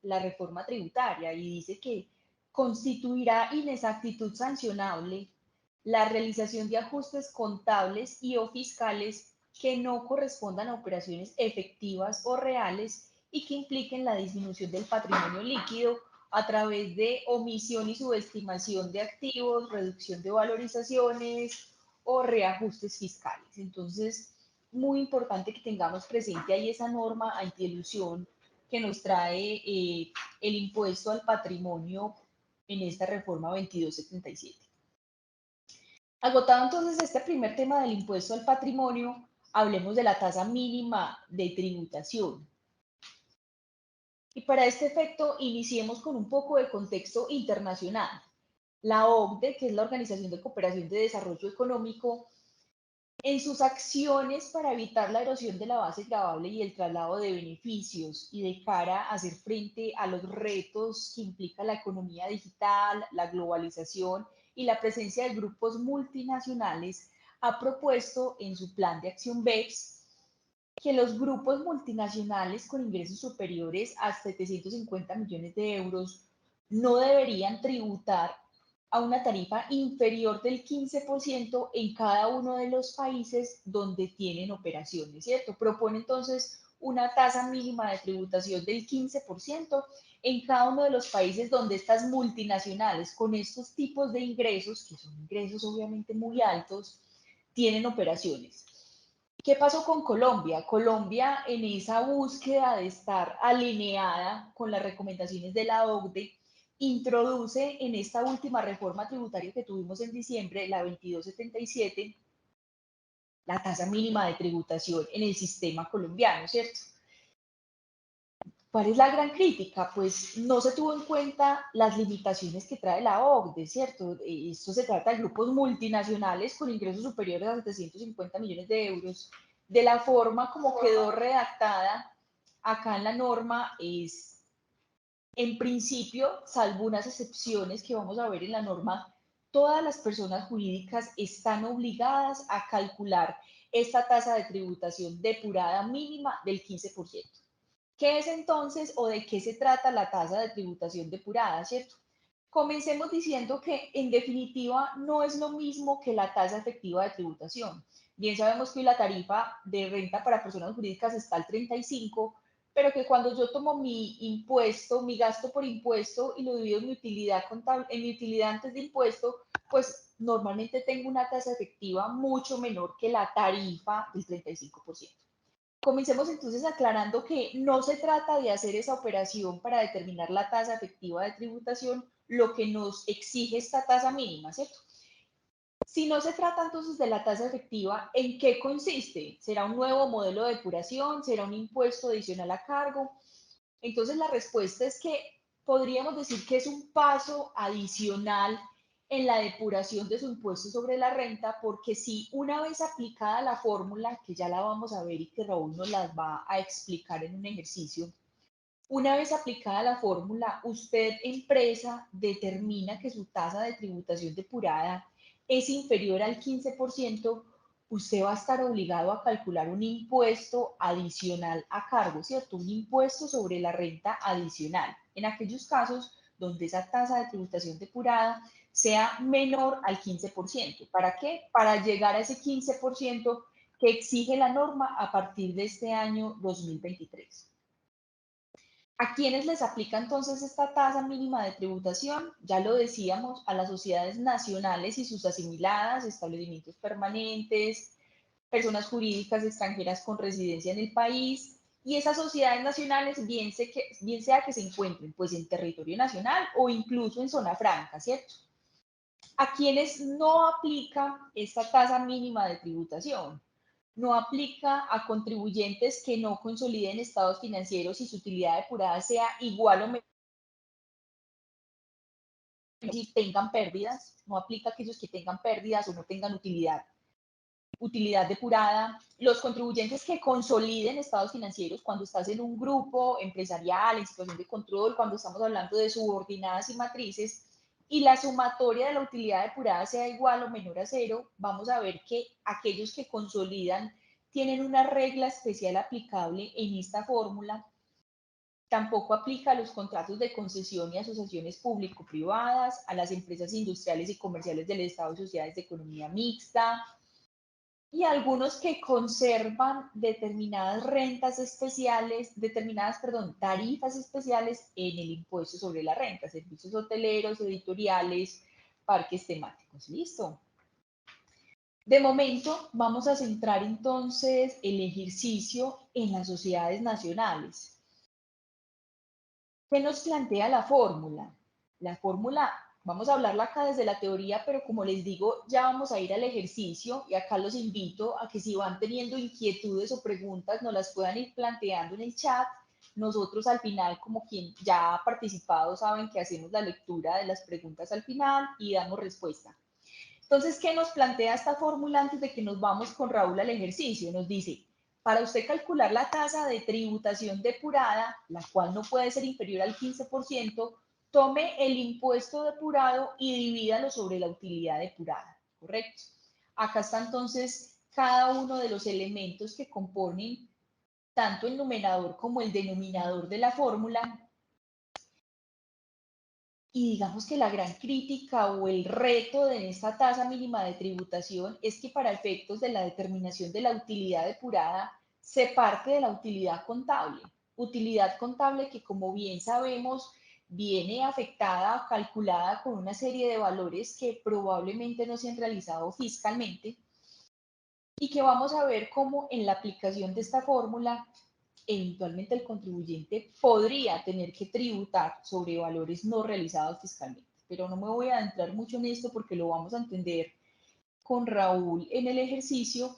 reforma tributaria y dice que constituirá inexactitud sancionable la realización de ajustes contables y o fiscales que no correspondan a operaciones efectivas o reales y que impliquen la disminución del patrimonio líquido a través de omisión y subestimación de activos, reducción de valorizaciones o reajustes fiscales. Entonces, muy importante que tengamos presente ahí esa norma antielusión que nos trae el impuesto al patrimonio en esta reforma 2277. Agotado entonces este primer tema del impuesto al patrimonio, hablemos de la tasa mínima de tributación. Y para este efecto, iniciemos con un poco de contexto internacional. La OCDE, que es la Organización de Cooperación de Desarrollo Económico, en sus acciones para evitar la erosión de la base gravable y el traslado de beneficios y de cara a hacer frente a los retos que implica la economía digital, la globalización y la presencia de grupos multinacionales, ha propuesto en su plan de acción BEPS que los grupos multinacionales con ingresos superiores a 750 millones de euros no deberían tributar a una tarifa inferior del 15% en cada uno de los países donde tienen operaciones, ¿cierto? Propone entonces una tasa mínima de tributación del 15% en cada uno de los países donde estas multinacionales con estos tipos de ingresos, que son ingresos obviamente muy altos, tienen operaciones. ¿Qué pasó con Colombia? Colombia, en esa búsqueda de estar alineada con las recomendaciones de la OCDE, introduce en esta última reforma tributaria que tuvimos en diciembre, la 2277, la tasa mínima de tributación en el sistema colombiano, ¿cierto? ¿Cuál es la gran crítica? Pues no se tuvo en cuenta las limitaciones que trae la OCDE, ¿cierto? Esto se trata de grupos multinacionales con ingresos superiores a 750 millones de euros. De la forma como quedó redactada, Acá en la norma es, en principio, salvo unas excepciones que vamos a ver en la norma, todas las personas jurídicas están obligadas a calcular esta tasa de tributación depurada mínima del 15%. ¿Qué es entonces o de qué se trata la tasa de tributación depurada, cierto? Comencemos diciendo que en definitiva no es lo mismo que la tasa efectiva de tributación. Bien sabemos que la tarifa de renta para personas jurídicas está al 35, pero que cuando yo tomo mi impuesto, mi gasto por impuesto y lo divido en mi utilidad contable, en mi utilidad antes de impuesto, pues normalmente tengo una tasa efectiva mucho menor que la tarifa del 35%. Comencemos entonces aclarando que no se trata de hacer esa operación para determinar la tasa efectiva de tributación, lo que nos exige esta tasa mínima, ¿cierto? Si no se trata entonces de la tasa efectiva, ¿en qué consiste? ¿Será un nuevo modelo de depuración? ¿Será un impuesto adicional a cargo? Entonces la respuesta es que podríamos decir que es un paso adicional en la depuración de su impuesto sobre la renta, porque si una vez aplicada la fórmula, que ya la vamos a ver y que Raúl nos las va a explicar en un ejercicio, una vez aplicada la fórmula, usted, empresa, determina que su tasa de tributación depurada es inferior al 15%, usted va a estar obligado a calcular un impuesto adicional a cargo, ¿cierto? Un impuesto sobre la renta adicional. En aquellos casos donde esa tasa de tributación depurada sea menor al 15%. ¿Para qué? Para llegar a ese 15% que exige la norma a partir de este año 2023. ¿A quiénes les aplica entonces esta tasa mínima de tributación? Ya lo decíamos, a las sociedades nacionales y sus asimiladas, establecimientos permanentes, personas jurídicas extranjeras con residencia en el país, y esas sociedades nacionales, bien sea que se encuentren pues en territorio nacional o incluso en zona franca, ¿cierto? ¿A quienes no aplica esta tasa mínima de tributación? No aplica a contribuyentes que no consoliden estados financieros y su utilidad depurada sea igual o menor si tengan pérdidas, no aplica a aquellos que tengan pérdidas o no tengan utilidad depurada, los contribuyentes que consoliden estados financieros cuando estás en un grupo empresarial, en situación de control, cuando estamos hablando de subordinadas y matrices, y la sumatoria de la utilidad depurada sea igual o menor a cero, vamos a ver que aquellos que consolidan tienen una regla especial aplicable en esta fórmula. Tampoco aplica a los contratos de concesión y asociaciones público-privadas, a las empresas industriales y comerciales del Estado y sociedades de economía mixta, y algunos que conservan determinadas rentas especiales, tarifas especiales en el impuesto sobre la renta, servicios hoteleros, editoriales, parques temáticos. Listo. De momento, vamos a centrar entonces el ejercicio en las sociedades nacionales. ¿Qué nos plantea la fórmula? La fórmula, vamos a hablarla acá desde la teoría, pero como les digo, ya vamos a ir al ejercicio y acá los invito a que si van teniendo inquietudes o preguntas, nos las puedan ir planteando en el chat. Nosotros al final, como quien ya ha participado, saben que hacemos la lectura de las preguntas al final y damos respuesta. Entonces, ¿qué nos plantea esta fórmula antes de que nos vamos con Raúl al ejercicio? Nos dice, para usted calcular la tasa de tributación depurada, la cual no puede ser inferior al 15%, tome el impuesto depurado y divídalo sobre la utilidad depurada, ¿correcto? Acá está entonces cada uno de los elementos que componen tanto el numerador como el denominador de la fórmula. Y digamos que la gran crítica o el reto de esta tasa mínima de tributación es que para efectos de la determinación de la utilidad depurada se parte de la utilidad contable que como bien sabemos viene afectada o calculada con una serie de valores que probablemente no se han realizado fiscalmente y que vamos a ver cómo en la aplicación de esta fórmula eventualmente el contribuyente podría tener que tributar sobre valores no realizados fiscalmente. Pero no me voy a adentrar mucho en esto porque lo vamos a entender con Raúl en el ejercicio.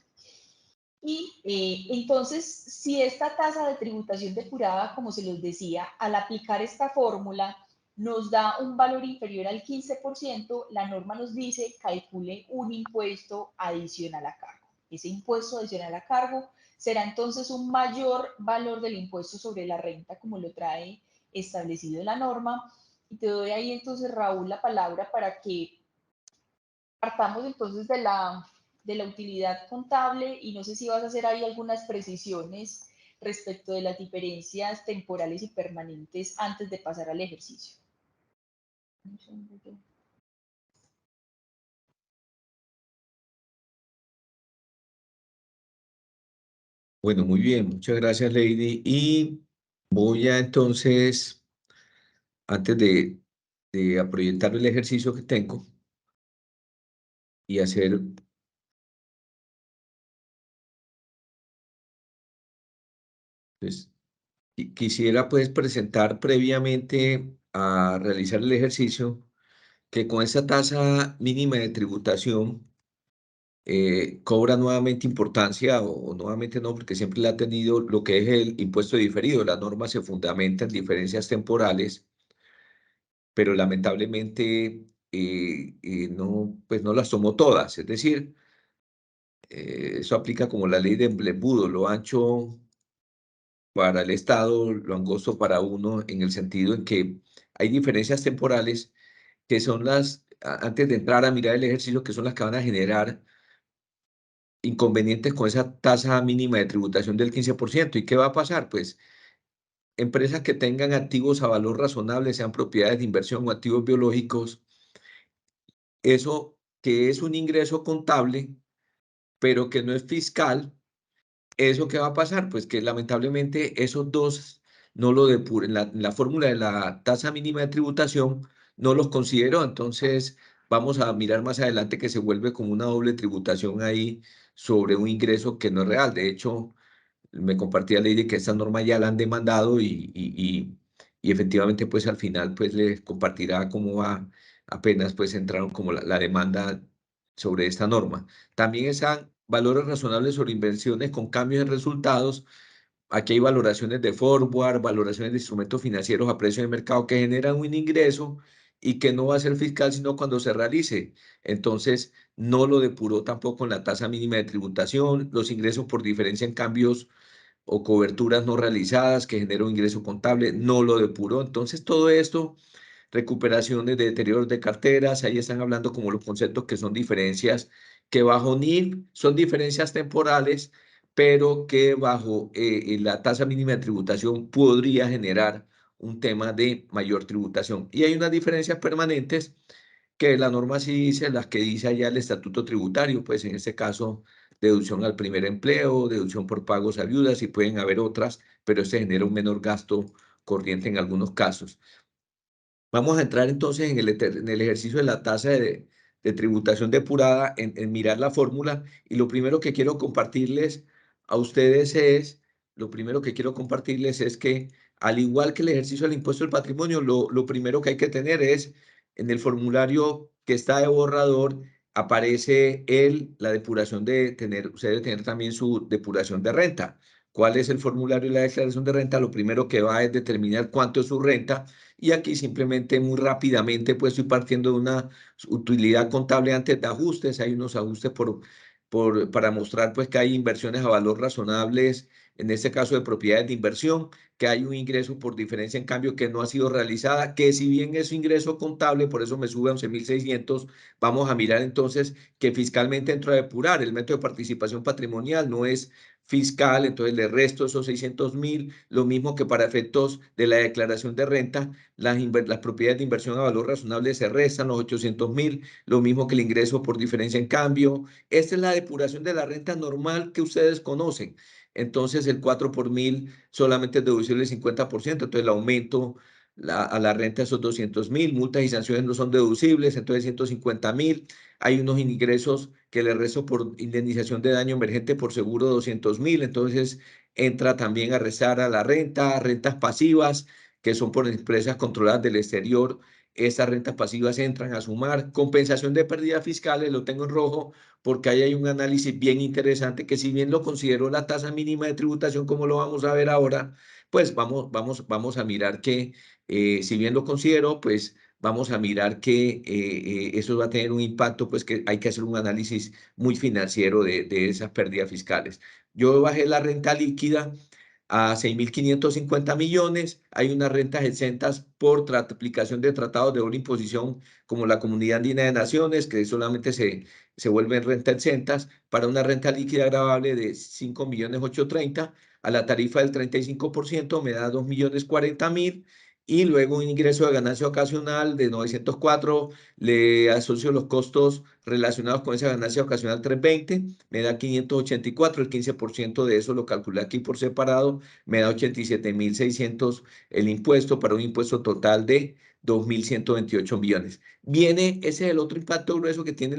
Y entonces, si esta tasa de tributación depurada, como se los decía, al aplicar esta fórmula nos da un valor inferior al 15%, la norma nos dice calcule un impuesto adicional a cargo. ese impuesto adicional a cargo, será entonces un mayor valor del impuesto sobre la renta como lo trae establecido en la norma. Y te doy ahí entonces, Raúl, la palabra para que partamos entonces de la utilidad contable y no sé si vas a hacer ahí algunas precisiones respecto de las diferencias temporales y permanentes antes de pasar al ejercicio. Bueno, muy bien, muchas gracias, Lady. Y voy a entonces, antes de proyectar el ejercicio que tengo y hacer, pues, quisiera pues presentar previamente a realizar el ejercicio que con esa tasa mínima de tributación cobra nuevamente importancia o nuevamente no, porque siempre la ha tenido lo que es el impuesto diferido. La norma se fundamenta en diferencias temporales, pero lamentablemente no, pues no las tomó todas. Es decir, eso aplica como la ley de embudo, lo ancho para el Estado, lo angosto para uno, en el sentido en que hay diferencias temporales que son antes de entrar a mirar el ejercicio, que son las que van a generar inconvenientes con esa tasa mínima de tributación del 15%. ¿Y qué va a pasar? Pues empresas que tengan activos a valor razonable, sean propiedades de inversión o activos biológicos, eso que es un ingreso contable, pero que no es fiscal. ¿Eso qué va a pasar? Pues que lamentablemente esos dos no lo depuren. La fórmula de la tasa mínima de tributación no los consideró. Entonces vamos a mirar más adelante que se vuelve como una doble tributación ahí sobre un ingreso que no es real. De hecho, me compartía Lady que esta norma ya la han demandado y efectivamente pues al final pues les compartirá cómo va, apenas pues entraron como la demanda sobre esta norma. También están valores razonables sobre inversiones con cambios en resultados. Aquí hay valoraciones de forward, valoraciones de instrumentos financieros a precio de mercado que generan un ingreso y que no va a ser fiscal sino cuando se realice. Entonces, no lo depuró tampoco en la tasa mínima de tributación, los ingresos por diferencia en cambios o coberturas no realizadas que genera un ingreso contable, no lo depuró. Entonces, todo esto, recuperaciones de deterioros de carteras, ahí están hablando como los conceptos que son diferencias que bajo NIF son diferencias temporales, pero que bajo la tasa mínima de tributación podría generar un tema de mayor tributación. Y hay unas diferencias permanentes que la norma sí dice, las que dice allá el estatuto tributario, pues en este caso deducción al primer empleo, deducción por pagos a viudas y pueden haber otras, pero se genera un menor gasto corriente en algunos casos. Vamos a entrar entonces en el ejercicio de la tasa de tributación depurada, en mirar la fórmula y lo primero que quiero compartirles a ustedes lo primero que quiero compartirles es que al igual que el ejercicio del impuesto del patrimonio, lo primero que hay que tener es en el formulario que está de borrador, aparece la depuración de tener, usted debe tener también su depuración de renta. ¿Cuál es el formulario de la declaración de renta? Lo primero que va es determinar cuánto es su renta y aquí simplemente muy rápidamente pues estoy partiendo de una utilidad contable antes de ajustes. Hay unos ajustes para mostrar pues que hay inversiones a valor razonables, en este caso de propiedades de inversión, que hay un ingreso por diferencia en cambio que no ha sido realizada, que si bien es ingreso contable, por eso me sube a 11.600, vamos a mirar entonces que fiscalmente entra a depurar. El método de participación patrimonial no es fiscal, entonces le resto esos 600.000, lo mismo que para efectos de la declaración de renta, las propiedades de inversión a valor razonable se restan los 800.000, lo mismo que el ingreso por diferencia en cambio. Esta es la depuración de la renta normal que ustedes conocen. Entonces el 4 por mil solamente es deducible el 50%, entonces el aumento a la renta esos 200.000, multas y sanciones no son deducibles, entonces 150.000. Hay unos ingresos que le resto por indemnización de daño emergente por seguro 200.000, entonces entra también a restar a la renta, rentas pasivas que son por empresas controladas del exterior. Estas rentas pasivas entran a sumar. Compensación de pérdidas fiscales, lo tengo en rojo, porque ahí hay un análisis bien interesante que si bien lo considero la tasa mínima de tributación, como lo vamos a ver ahora, pues vamos a mirar que si bien lo considero, pues vamos a mirar que eso va a tener un impacto, pues que hay que hacer un análisis muy financiero de esas pérdidas fiscales. Yo bajé la renta líquida a 6.550 millones. Hay unas rentas exentas por aplicación de tratados de doble imposición, como la Comunidad Andina de Naciones, que solamente se vuelven rentas exentas, para una renta líquida agravable de 5.830.000, a la tarifa del 35% me da 2.040.000, y luego un ingreso de ganancia ocasional de 904, le asocio los costos relacionados con esa ganancia ocasional 320, me da 584, el 15% de eso lo calculé aquí por separado, me da 87.600 el impuesto, para un impuesto total de 2.128 millones. Ese es el otro impacto grueso que tiene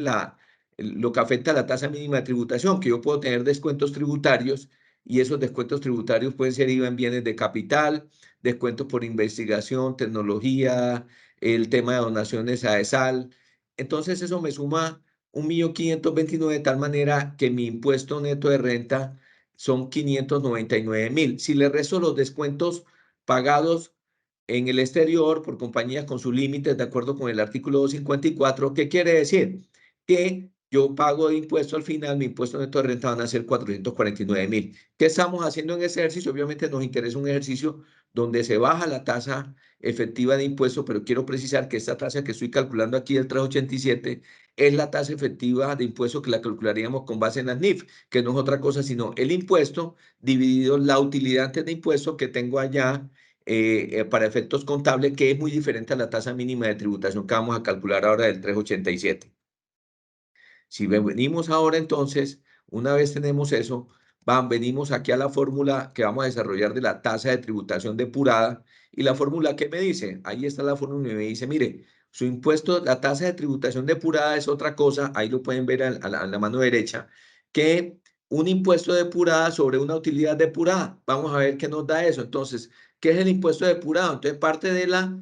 lo que afecta a la tasa mínima de tributación, que yo puedo tener descuentos tributarios, y esos descuentos tributarios pueden ser IVA en bienes de capital, descuentos por investigación, tecnología, el tema de donaciones a ESAL. Entonces eso me suma 1.529.000, de tal manera que mi impuesto neto de renta son 599.000. Si le resto los descuentos pagados en el exterior por compañías con sus límites de acuerdo con el artículo 254, ¿qué quiere decir? Que yo pago de impuesto al final, mi impuesto neto de renta van a ser 449.000. ¿Qué estamos haciendo en ese ejercicio? Obviamente nos interesa un ejercicio donde se baja la tasa efectiva de impuesto, pero quiero precisar que esta tasa que estoy calculando aquí, el 387, es la tasa efectiva de impuesto que la calcularíamos con base en las NIF, que no es otra cosa sino el impuesto dividido la utilidad antes de impuesto que tengo allá para efectos contables, que es muy diferente a la tasa mínima de tributación que vamos a calcular ahora del 387. Si venimos ahora entonces, una vez tenemos eso, venimos aquí a la fórmula que vamos a desarrollar de la tasa de tributación depurada, y la fórmula que me dice, ahí está la fórmula y me dice, mire, su impuesto, la tasa de tributación depurada es otra cosa, ahí lo pueden ver a la mano derecha, que un impuesto depurada sobre una utilidad depurada. Vamos a ver qué nos da eso. Entonces, ¿qué es el impuesto depurado? Entonces, parte de la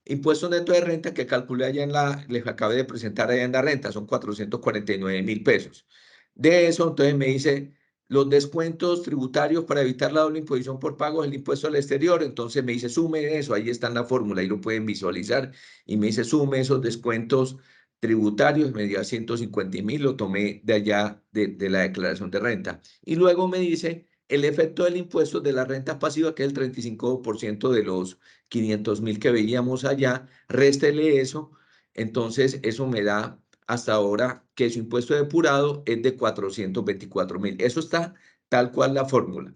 impuesto neto de renta que calculé allá les acabé de presentar allá en la renta, son 449.000 pesos. De eso, entonces me dice, los descuentos tributarios para evitar la doble imposición por pago del impuesto al exterior. Entonces me dice, sume eso, ahí está en la fórmula, ahí lo pueden visualizar. Y me dice, sume esos descuentos tributarios, me dio 150.000, lo tomé de allá de la declaración de renta. Y luego me dice el efecto del impuesto de la renta pasiva, que es el 35% de los 500.000 que veíamos allá, réstele eso, entonces eso me da hasta ahora que su impuesto depurado es de 424.000. Eso está tal cual la fórmula.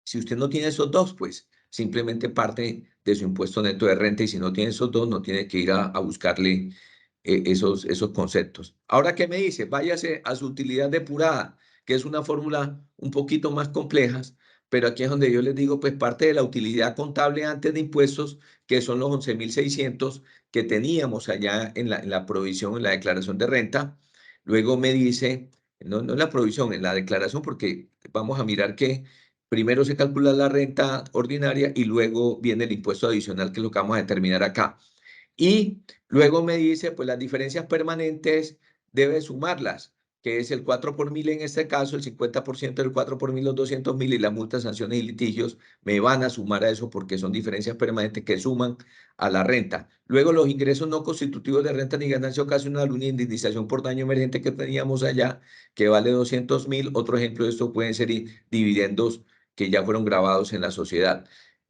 Si usted no tiene esos dos, pues simplemente parte de su impuesto neto de renta, y si no tiene esos dos, no tiene que ir a buscarle esos conceptos. Ahora, ¿qué me dice? Váyase a su utilidad depurada, que es una fórmula un poquito más compleja, pero aquí es donde yo les digo, pues parte de la utilidad contable antes de impuestos, que son los 11.600 que teníamos allá en la provisión, en la declaración de renta. Luego me dice, no en la provisión, en la declaración, porque vamos a mirar que primero se calcula la renta ordinaria y luego viene el impuesto adicional, que es lo que vamos a determinar acá. Y luego me dice, pues las diferencias permanentes debe sumarlas, que es el 4 por mil en este caso, el 50% del 4 por mil, los 200.000, y las multas, sanciones y litigios me van a sumar a eso porque son diferencias permanentes que suman a la renta. Luego los ingresos no constitutivos de renta ni ganancia ocasional, una indemnización por daño emergente que teníamos allá, que vale 200.000. Otro ejemplo de esto pueden ser dividendos que ya fueron grabados en la sociedad.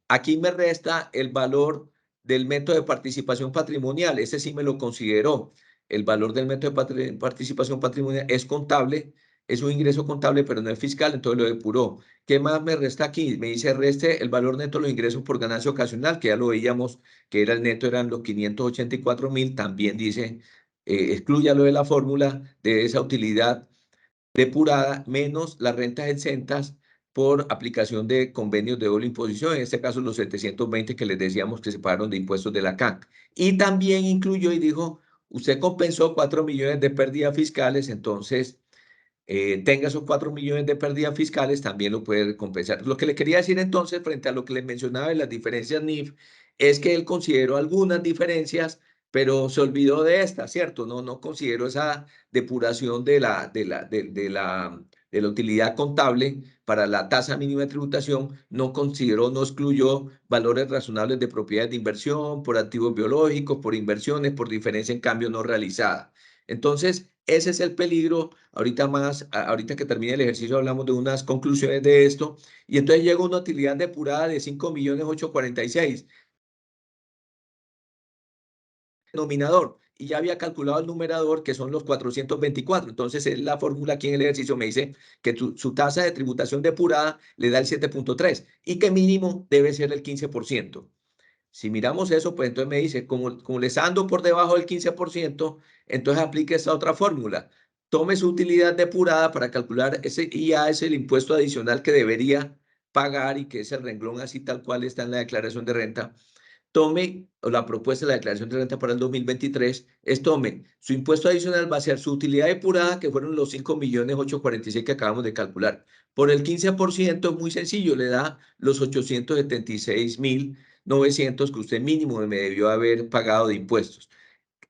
Aquí me resta el valor del método de participación patrimonial. Ese sí me lo consideró. El valor del método de participación patrimonial es contable, es un ingreso contable, pero no es fiscal, entonces lo depuró. ¿Qué más me resta aquí? Me dice, reste el valor neto de los ingresos por ganancia ocasional, que ya lo veíamos, que era el neto, eran los 584.000. También dice, exclúyalo de la fórmula de esa utilidad depurada, menos las rentas exentas por aplicación de convenios de doble imposición, en este caso los 720 que les decíamos que se pagaron de impuestos de la CAC. Y también incluyó y dijo, usted compensó 4 millones de pérdidas fiscales, entonces tenga esos 4 millones de pérdidas fiscales, también lo puede compensar. Lo que le quería decir entonces, frente a lo que les mencionaba de las diferencias NIF, es que él consideró algunas diferencias, pero se olvidó de esta, ¿cierto? No consideró esa depuración de la de la utilidad contable para la tasa mínima de tributación, no consideró, no excluyó valores razonables de propiedades de inversión, por activos biológicos, por inversiones, por diferencia en cambio no realizada. Entonces, ese es el peligro. Ahorita que termine el ejercicio hablamos de unas conclusiones de esto, y entonces llega una utilidad depurada de 5.846.000 denominador, y ya había calculado el numerador, que son los 424. Entonces, la fórmula aquí en el ejercicio me dice que su tasa de tributación depurada le da el 7.3 y que mínimo debe ser el 15%. Si miramos eso, pues entonces me dice, como les ando por debajo del 15%, entonces aplique esta otra fórmula. Tome su utilidad depurada para calcular ese IA, es el impuesto adicional que debería pagar y que es el renglón así tal cual está en la declaración de renta. Tome, o la propuesta de la declaración de renta para el 2023 es tome su impuesto adicional, va a ser su utilidad depurada, que fueron los 5.846.000 que acabamos de calcular. Por el 15% es muy sencillo, le da los 876.900 que usted mínimo me debió haber pagado de impuestos.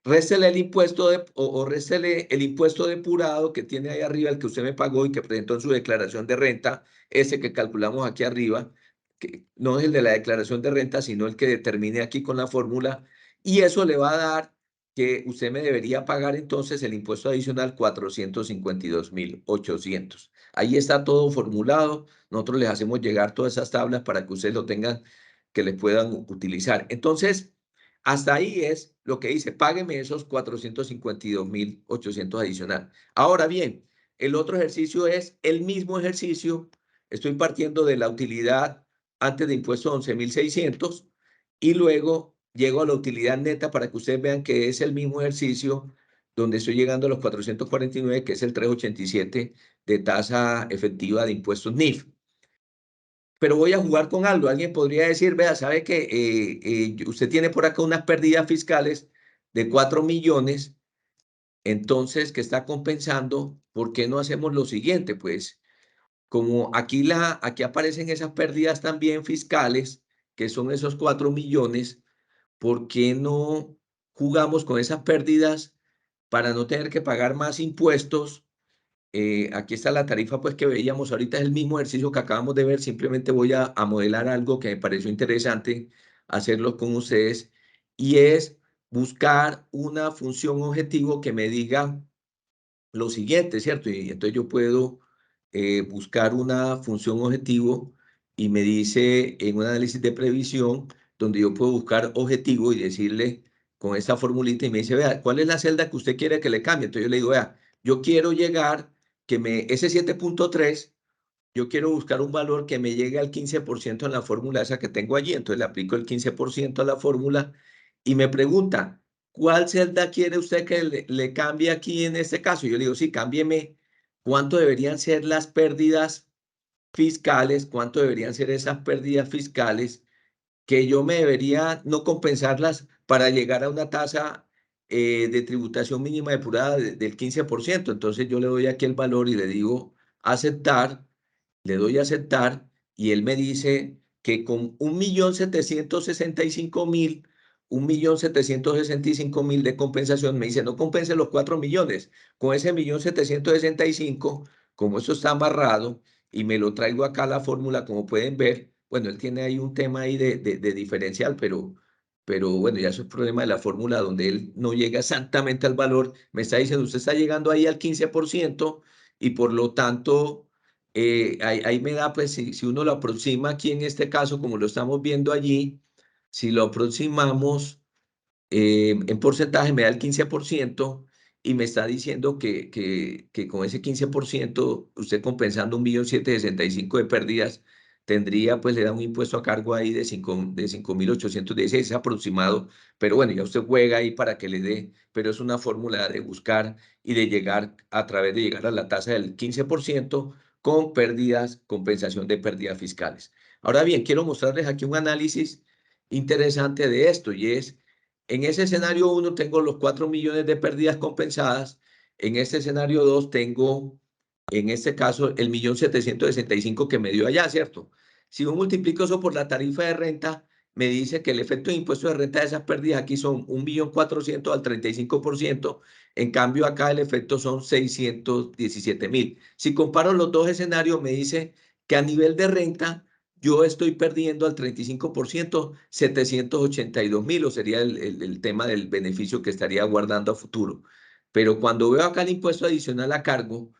Réstele el impuesto o réstele el impuesto depurado que tiene ahí arriba, el que usted me pagó y que presentó en su declaración de renta, ese que calculamos aquí arriba, que no es el de la declaración de renta, sino el que determine aquí con la fórmula, y eso le va a dar que usted me debería pagar entonces el impuesto adicional 452.800. Ahí está todo formulado. Nosotros les hacemos llegar todas esas tablas para que ustedes lo tengan, que les puedan utilizar. Entonces, hasta ahí es lo que dice, págueme esos 452.800 adicional. Ahora bien, el otro ejercicio es el mismo ejercicio. Estoy partiendo de la utilidad antes de impuestos 11.600 y luego llego a la utilidad neta para que ustedes vean que es el mismo ejercicio donde estoy llegando a los 449, que es el 387 de tasa efectiva de impuestos NIF. Pero voy a jugar con algo. Alguien podría decir, vea, sabe que usted tiene por acá unas pérdidas fiscales de 4 millones, entonces, que está compensando, ¿por qué no hacemos lo siguiente? Pues, como aquí aparecen esas pérdidas también fiscales, que son esos 4 millones, ¿por qué no jugamos con esas pérdidas para no tener que pagar más impuestos? Aquí está la tarifa pues que veíamos ahorita, es el mismo ejercicio que acabamos de ver, simplemente voy a modelar algo que me pareció interesante hacerlo con ustedes, y es buscar una función objetivo que me diga lo siguiente, ¿cierto? Y entonces yo puedo buscar una función objetivo y me dice en un análisis de previsión donde yo puedo buscar objetivo y decirle con esta formulita, y me dice, vea, ¿cuál es la celda que usted quiere que le cambie? Entonces yo le digo, vea, yo quiero llegar, ese 7.3, yo quiero buscar un valor que me llegue al 15% en la fórmula esa que tengo allí. Entonces le aplico el 15% a la fórmula y me pregunta, ¿cuál celda quiere usted que le cambie aquí en este caso? Yo le digo, sí, cámbieme cuánto deberían ser las pérdidas fiscales, cuánto deberían ser esas pérdidas fiscales que yo me debería no compensarlas para llegar a una tasa de tributación mínima depurada del 15%. Entonces yo le doy aquí el valor y le digo aceptar, le doy a aceptar y él me dice que con 1.765.000, 1.765.000 de compensación, me dice no compense los 4 millones, con ese 1.765.000, como eso está amarrado y me lo traigo acá a la fórmula, como pueden ver, bueno, él tiene ahí un tema ahí de diferencial, pero bueno, ya eso es problema de la fórmula donde él no llega exactamente al valor. Me está diciendo, usted está llegando ahí al 15% y por lo tanto ahí me da, pues si uno lo aproxima aquí en este caso, como lo estamos viendo allí, si lo aproximamos en porcentaje me da el 15% y me está diciendo que con ese 15% usted compensando 1.765.000 de pérdidas, tendría, pues le da un impuesto a cargo ahí de 5.816, es aproximado, pero bueno, ya usted juega ahí para que le dé, pero es una fórmula de buscar y de llegar, a través de llegar a la tasa del 15% con pérdidas, compensación de pérdidas fiscales. Ahora bien, quiero mostrarles aquí un análisis interesante de esto, y es, en ese escenario 1 tengo los 4 millones de pérdidas compensadas, en este escenario 2 tengo, en este caso, el 1.765.000 que me dio allá, ¿cierto? Si yo multiplico eso por la tarifa de renta, me dice que el efecto de impuesto de renta de esas pérdidas aquí son 1.400.000 al 35%, en cambio acá el efecto son 617.000. Si comparo los dos escenarios, me dice que a nivel de renta yo estoy perdiendo al 35%, 782.000, o sería el tema del beneficio que estaría guardando a futuro. Pero cuando veo acá el impuesto adicional a cargo,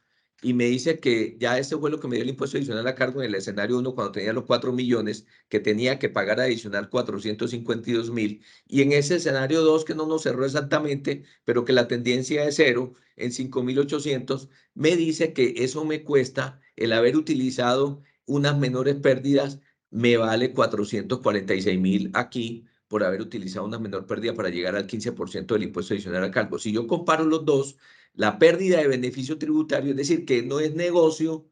y me dice que ya ese fue lo que me dio el impuesto adicional a cargo en el escenario 1 cuando tenía los 4 millones, que tenía que pagar adicional 452.000. Y en ese escenario 2 que no nos cerró exactamente, pero que la tendencia es cero, en 5.800, me dice que eso me cuesta, el haber utilizado unas menores pérdidas, me vale 446.000 aquí por haber utilizado una menor pérdida para llegar al 15% del impuesto adicional a cargo. Si yo comparo los dos, la pérdida de beneficio tributario, es decir, que no es negocio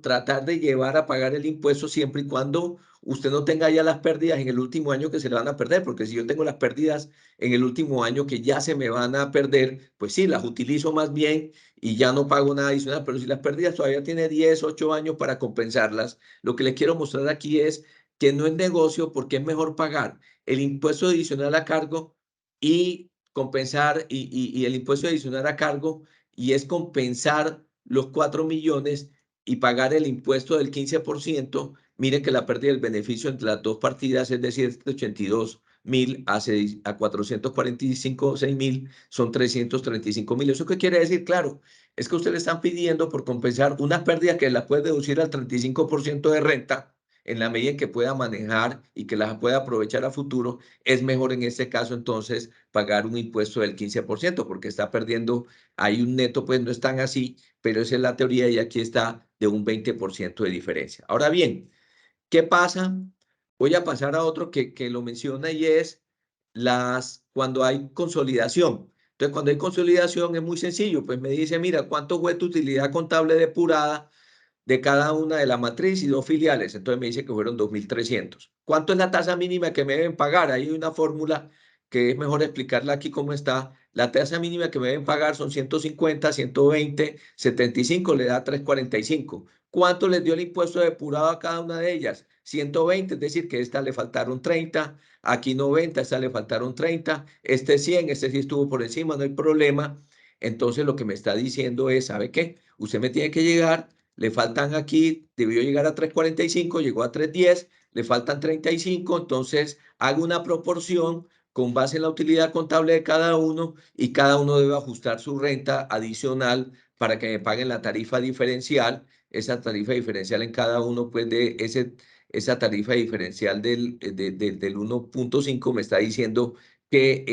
tratar de llevar a pagar el impuesto siempre y cuando usted no tenga ya las pérdidas en el último año que se le van a perder, porque si yo tengo las pérdidas en el último año que ya se me van a perder, pues sí, las utilizo más bien y ya no pago nada adicional, pero si las pérdidas todavía tiene 10, 8 años para compensarlas, lo que le quiero mostrar aquí es que no es negocio porque es mejor pagar el impuesto adicional a cargo y compensar y el impuesto adicional a cargo y es compensar los 4 millones y pagar el impuesto del 15%, miren que la pérdida del beneficio entre las dos partidas, es decir, 82.000 a 445.6.000, son 335.000. ¿Eso qué quiere decir? Claro, es que ustedes le están pidiendo por compensar una pérdida que la puede deducir al 35% de renta, en la medida en que pueda manejar y que la pueda aprovechar a futuro, es mejor en este caso entonces pagar un impuesto del 15% porque está perdiendo, hay un neto, pues no es tan así, pero esa es la teoría y aquí está de un 20% de diferencia. Ahora bien, ¿qué pasa? Voy a pasar a otro que lo menciona y es cuando hay consolidación. Entonces, cuando hay consolidación es muy sencillo, pues me dice, mira, ¿cuánto fue tu utilidad contable depurada de cada una de la matriz y dos filiales? Entonces me dice que fueron 2.300. ¿Cuánto es la tasa mínima que me deben pagar? Ahí hay una fórmula que es mejor explicarla aquí cómo está. La tasa mínima que me deben pagar son 150, 120, 75, le da 345. ¿Cuánto les dio el impuesto depurado a cada una de ellas? 120, es decir, que a esta le faltaron 30, aquí 90, a esta le faltaron 30, este 100, este sí estuvo por encima, no hay problema. Entonces lo que me está diciendo es, ¿sabe qué? Usted me tiene que llegar, le faltan aquí, debió llegar a 345, llegó a 310, le faltan 35, entonces hago una proporción con base en la utilidad contable de cada uno y cada uno debe ajustar su renta adicional para que me paguen la tarifa diferencial. Esa tarifa diferencial en cada uno, pues de esa tarifa diferencial del 1.5 me está diciendo que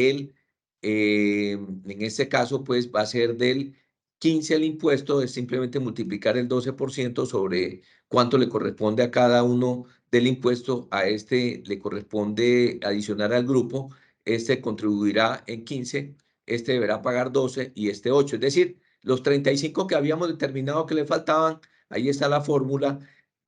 en este caso, pues va a ser del 15 el impuesto, es simplemente multiplicar el 12% sobre cuánto le corresponde a cada uno del impuesto. A este le corresponde adicionar al grupo, este contribuirá en 15, este deberá pagar 12 y este 8. Es decir, los 35 que habíamos determinado que le faltaban, ahí está la fórmula,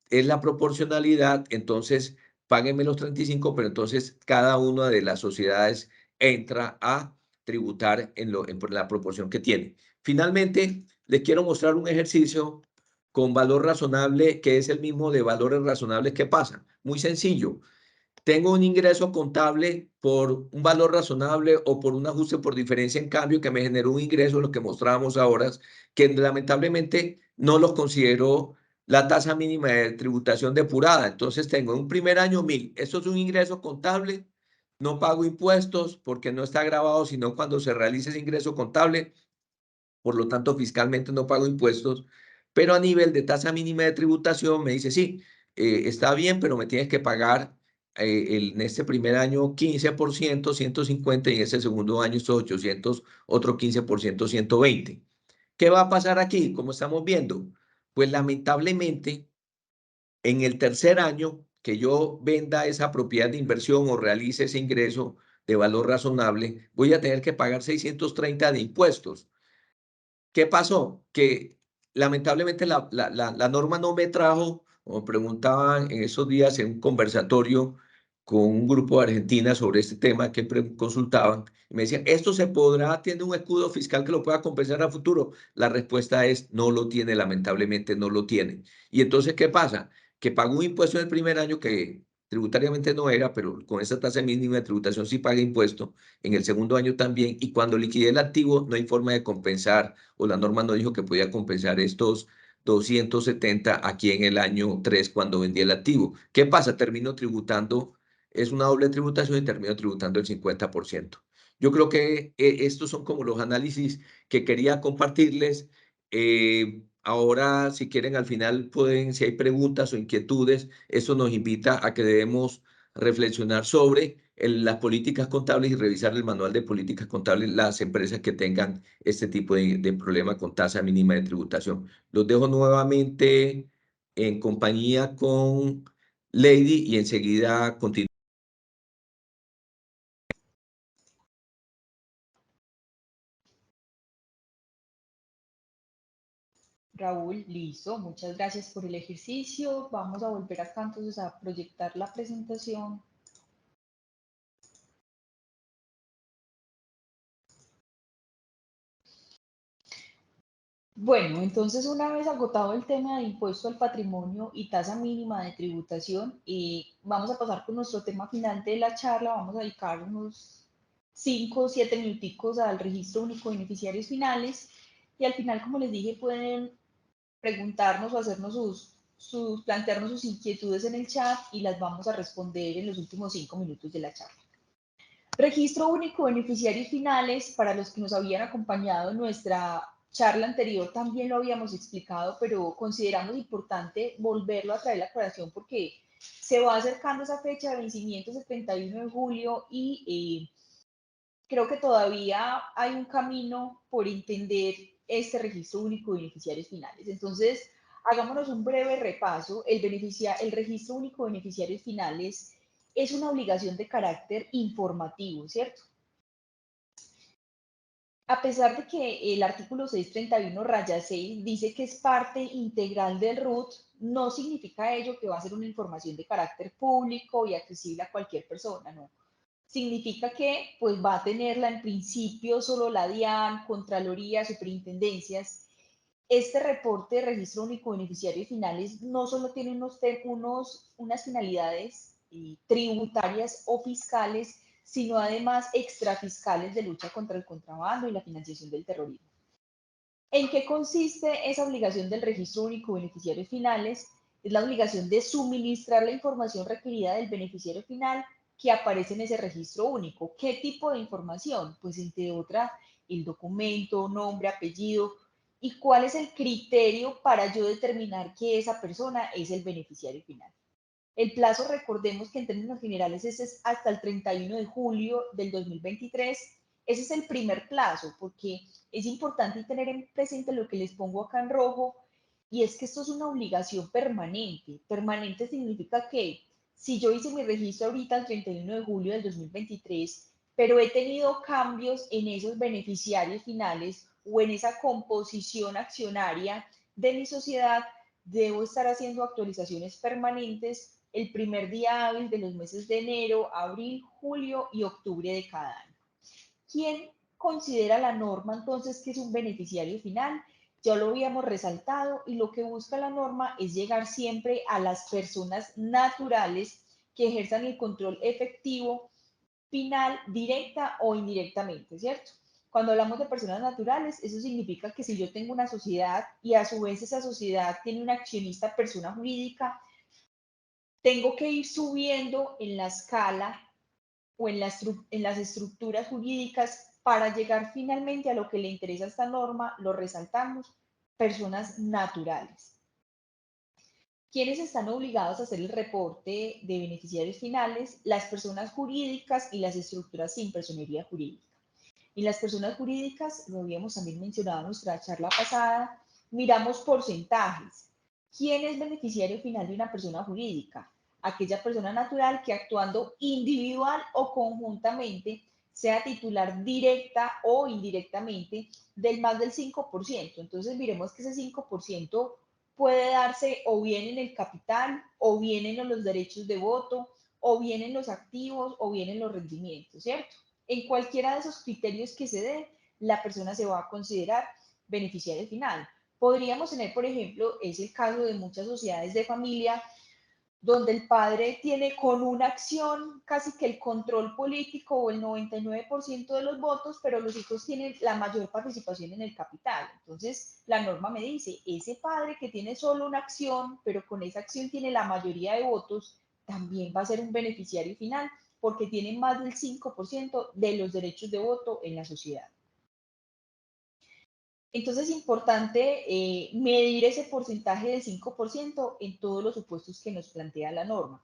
es la proporcionalidad, entonces páguenme los 35, pero entonces cada una de las sociedades entra a tributar en la proporción que tiene. Finalmente, les quiero mostrar un ejercicio con valor razonable, que es el mismo de valores razonables que pasan. Muy sencillo. Tengo un ingreso contable por un valor razonable o por un ajuste por diferencia en cambio que me generó un ingreso, lo que mostrábamos ahora, que lamentablemente no los consideró la tasa mínima de tributación depurada. Entonces tengo en un primer año 1.000. Esto es un ingreso contable. No pago impuestos porque no está grabado, sino cuando se realice ese ingreso contable. Por lo tanto, fiscalmente no pago impuestos, pero a nivel de tasa mínima de tributación me dice, sí, está bien, pero me tienes que pagar en este primer año 15%, 150, y en ese segundo año estos 800, otro 15%, 120. ¿Qué va a pasar aquí? Como estamos viendo, pues lamentablemente en el tercer año que yo venda esa propiedad de inversión o realice ese ingreso de valor razonable, voy a tener que pagar 630 de impuestos. ¿Qué pasó? Que lamentablemente la norma no me trajo, o me preguntaban en esos días en un conversatorio con un grupo de Argentina sobre este tema que consultaban, y me decían, ¿esto se podrá, tiene un escudo fiscal que lo pueda compensar a futuro? La respuesta es, no lo tiene, lamentablemente no lo tiene. Y entonces, ¿qué pasa? Que pagó un impuesto en el primer año que tributariamente no era, pero con esa tasa mínima de tributación sí paga impuesto, en el segundo año también, y cuando liquide el activo no hay forma de compensar, o la norma no dijo que podía compensar estos 270 aquí en el año 3 cuando vendí el activo. ¿Qué pasa? Termino tributando, es una doble tributación y termino tributando el 50%. Yo creo que estos son como los análisis que quería compartirles. Ahora, si quieren, al final pueden, si hay preguntas o inquietudes, eso nos invita a que debemos reflexionar sobre las políticas contables y revisar el manual de políticas contables las empresas que tengan este tipo de problema con tasa mínima de tributación. Los dejo nuevamente en compañía con Lady y enseguida continuamos. Raúl, listo, muchas gracias por el ejercicio. Vamos a volver acá entonces a proyectar la presentación. Bueno, entonces una vez agotado el tema de impuesto al patrimonio y tasa mínima de tributación, vamos a pasar con nuestro tema final de la charla. Vamos a dedicar unos 5 o 7 minuticos al registro único de beneficiarios finales y al final, como les dije, pueden preguntarnos o hacernos plantearnos sus inquietudes en el chat y las vamos a responder en los últimos 5 minutos de la charla. Registro único de beneficiarios finales, para los que nos habían acompañado en nuestra charla anterior, también lo habíamos explicado, pero consideramos importante volverlo a traer a la aclaración porque se va acercando esa fecha de vencimiento, el 31 de julio, y creo que todavía hay un camino por entender este registro único de beneficiarios finales. Entonces, hagámonos un breve repaso. El registro único de beneficiarios finales es una obligación de carácter informativo, ¿cierto? A pesar de que el artículo 631-6 dice que es parte integral del RUT, no significa ello que va a ser una información de carácter público y accesible a cualquier persona, no. Significa que pues va a tenerla en principio solo la DIAN, Contraloría, Superintendencias. Este reporte de registro único de beneficiarios finales no solo tiene unas finalidades tributarias o fiscales, sino además extrafiscales de lucha contra el contrabando y la financiación del terrorismo. ¿En qué consiste esa obligación del registro único de beneficiarios finales? Es la obligación de suministrar la información requerida del beneficiario final que aparece en ese registro único. ¿Qué tipo de información? Pues entre otras, el documento, nombre, apellido, y cuál es el criterio para yo determinar que esa persona es el beneficiario final. El plazo, recordemos que en términos generales ese es hasta el 31 de julio del 2023. Ese es el primer plazo, porque es importante tener en presente lo que les pongo acá en rojo, y es que esto es una obligación permanente. Permanente significa que si yo hice mi registro ahorita el 31 de julio del 2023, pero he tenido cambios en esos beneficiarios finales o en esa composición accionaria de mi sociedad, debo estar haciendo actualizaciones permanentes el primer día hábil de los meses de enero, abril, julio y octubre de cada año. ¿Quién considera la norma entonces que es un beneficiario final? Ya lo habíamos resaltado, y lo que busca la norma es llegar siempre a las personas naturales que ejerzan el control efectivo final, directa o indirectamente, ¿cierto? Cuando hablamos de personas naturales, eso significa que si yo tengo una sociedad y a su vez esa sociedad tiene una accionista persona jurídica, tengo que ir subiendo en la escala o en las estructuras jurídicas para llegar finalmente a lo que le interesa a esta norma. Lo resaltamos: personas naturales. ¿Quiénes están obligados a hacer el reporte de beneficiarios finales? Las personas jurídicas y las estructuras sin personería jurídica. Y las personas jurídicas, lo habíamos también mencionado en nuestra charla pasada, miramos porcentajes. ¿Quién es beneficiario final de una persona jurídica? Aquella persona natural que, actuando individual o conjuntamente, sea titular directa o indirectamente del más del 5%. Entonces miremos que ese 5% puede darse o bien en el capital, o bien en los derechos de voto, o bien en los activos, o bien en los rendimientos, ¿cierto? En cualquiera de esos criterios que se dé, la persona se va a considerar beneficiario final. Podríamos tener, por ejemplo, es el caso de muchas sociedades de familia donde el padre tiene con una acción casi que el control político o el 99% de los votos, pero los hijos tienen la mayor participación en el capital. Entonces, la norma me dice, ese padre que tiene solo una acción, pero con esa acción tiene la mayoría de votos, también va a ser un beneficiario final, porque tiene más del 5% de los derechos de voto en la sociedad. Entonces es importante medir ese porcentaje del 5% en todos los supuestos que nos plantea la norma.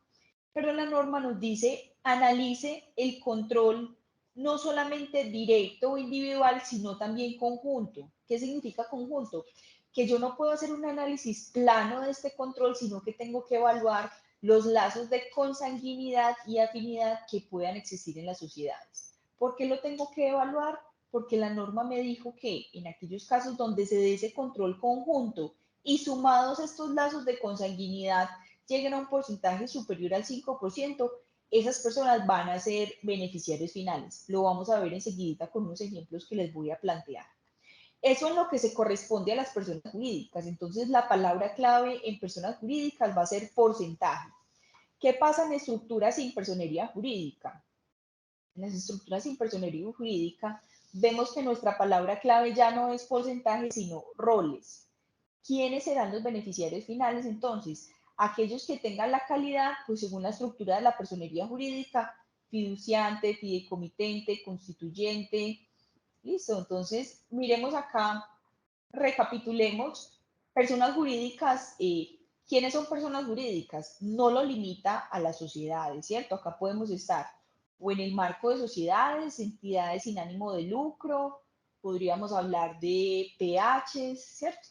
Pero la norma nos dice, analice el control no solamente directo o individual, sino también conjunto. ¿Qué significa conjunto? Que yo no puedo hacer un análisis plano de este control, sino que tengo que evaluar los lazos de consanguinidad y afinidad que puedan existir en las sociedades. ¿Por qué lo tengo que evaluar? Porque la norma me dijo que en aquellos casos donde se dé ese control conjunto y sumados estos lazos de consanguinidad lleguen a un porcentaje superior al 5%, esas personas van a ser beneficiarios finales. Lo vamos a ver enseguida con unos ejemplos que les voy a plantear. Eso en lo que se corresponde a las personas jurídicas. Entonces, la palabra clave en personas jurídicas va a ser porcentaje. ¿Qué pasa en estructuras sin personería jurídica? En las estructuras sin personería jurídica, vemos que nuestra palabra clave ya no es porcentaje, sino roles. ¿Quiénes serán los beneficiarios finales? Entonces, aquellos que tengan la calidad, pues según la estructura de la personería jurídica, fiduciante, fideicomitente, constituyente. Listo, entonces miremos acá, recapitulemos. Personas jurídicas, ¿quiénes son personas jurídicas? No lo limita a las sociedades, ¿cierto? Acá podemos estar o en el marco de sociedades, entidades sin ánimo de lucro, podríamos hablar de PHs, ¿cierto?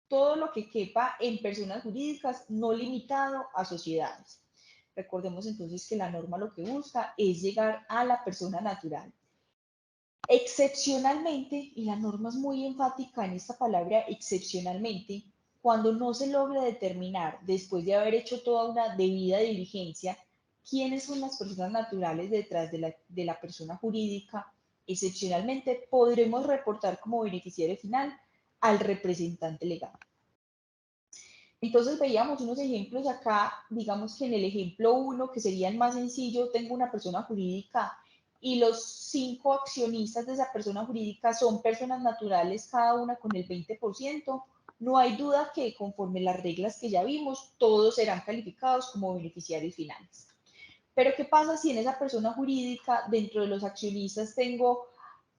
Todo lo que quepa en personas jurídicas, no limitado a sociedades. Recordemos entonces que la norma lo que busca es llegar a la persona natural. Excepcionalmente, y la norma es muy enfática en esta palabra excepcionalmente, cuando no se logra determinar, después de haber hecho toda una debida diligencia, quiénes son las personas naturales detrás de la persona jurídica, excepcionalmente podremos reportar como beneficiario final al representante legal. Entonces veíamos unos ejemplos acá, digamos que en el ejemplo 1, que sería el más sencillo, tengo una persona jurídica y los 5 accionistas de esa persona jurídica son personas naturales, cada una con el 20%. No hay duda que conforme las reglas que ya vimos, todos serán calificados como beneficiarios finales. Pero ¿qué pasa si en esa persona jurídica, dentro de los accionistas, tengo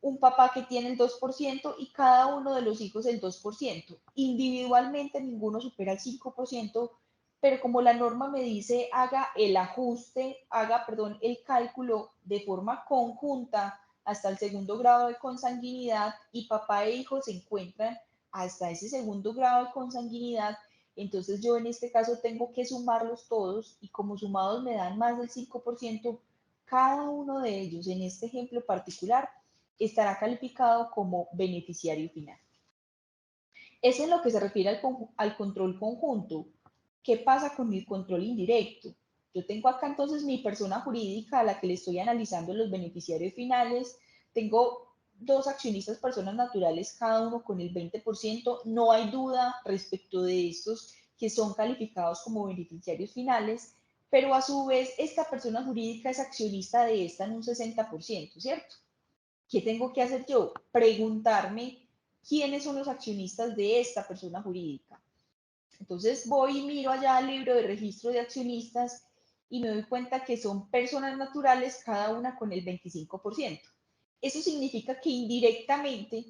un papá que tiene el 2% y cada uno de los hijos el 2%? Individualmente ninguno supera el 5%, pero como la norma me dice, haga el ajuste, perdón, el cálculo de forma conjunta hasta el segundo grado de consanguinidad y papá e hijo se encuentran hasta ese segundo grado de consanguinidad, entonces yo en este caso tengo que sumarlos todos y como sumados me dan más del 5%, cada uno de ellos en este ejemplo particular estará calificado como beneficiario final. Eso es lo que se refiere al control conjunto. ¿Qué pasa con el control indirecto? Yo tengo acá entonces mi persona jurídica a la que le estoy analizando los beneficiarios finales. Tengo 2 accionistas personas naturales, cada uno con el 20%. No hay duda respecto de estos que son calificados como beneficiarios finales, pero a su vez esta persona jurídica es accionista de esta en un 60%, ¿cierto? ¿Qué tengo que hacer yo? Preguntarme quiénes son los accionistas de esta persona jurídica. Entonces voy y miro allá al libro de registro de accionistas y me doy cuenta que son personas naturales, cada una con el 25%. Eso significa que indirectamente,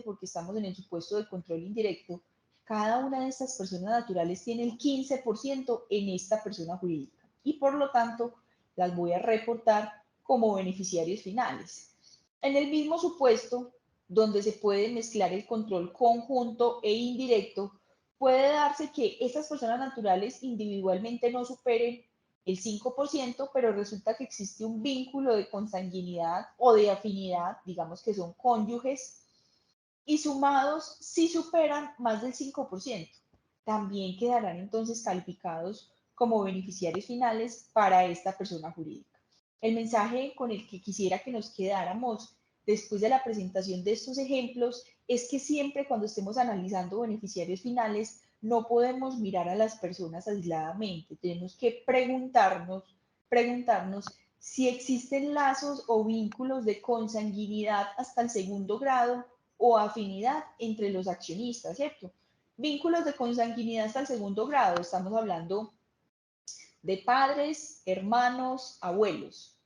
porque estamos en el supuesto de control indirecto, cada una de estas personas naturales tiene el 15% en esta persona jurídica y por lo tanto las voy a reportar como beneficiarios finales. En el mismo supuesto, donde se puede mezclar el control conjunto e indirecto, puede darse que estas personas naturales individualmente no superen el 5%, pero resulta que existe un vínculo de consanguinidad o de afinidad, digamos que son cónyuges, y sumados sí superan más del 5%. También quedarán entonces calificados como beneficiarios finales para esta persona jurídica. El mensaje con el que quisiera que nos quedáramos después de la presentación de estos ejemplos es que siempre cuando estemos analizando beneficiarios finales no podemos mirar a las personas aisladamente, tenemos que preguntarnos si existen lazos o vínculos de consanguinidad hasta el segundo grado o afinidad entre los accionistas, ¿cierto? Vínculos de consanguinidad hasta el segundo grado, estamos hablando de padres, hermanos, abuelos.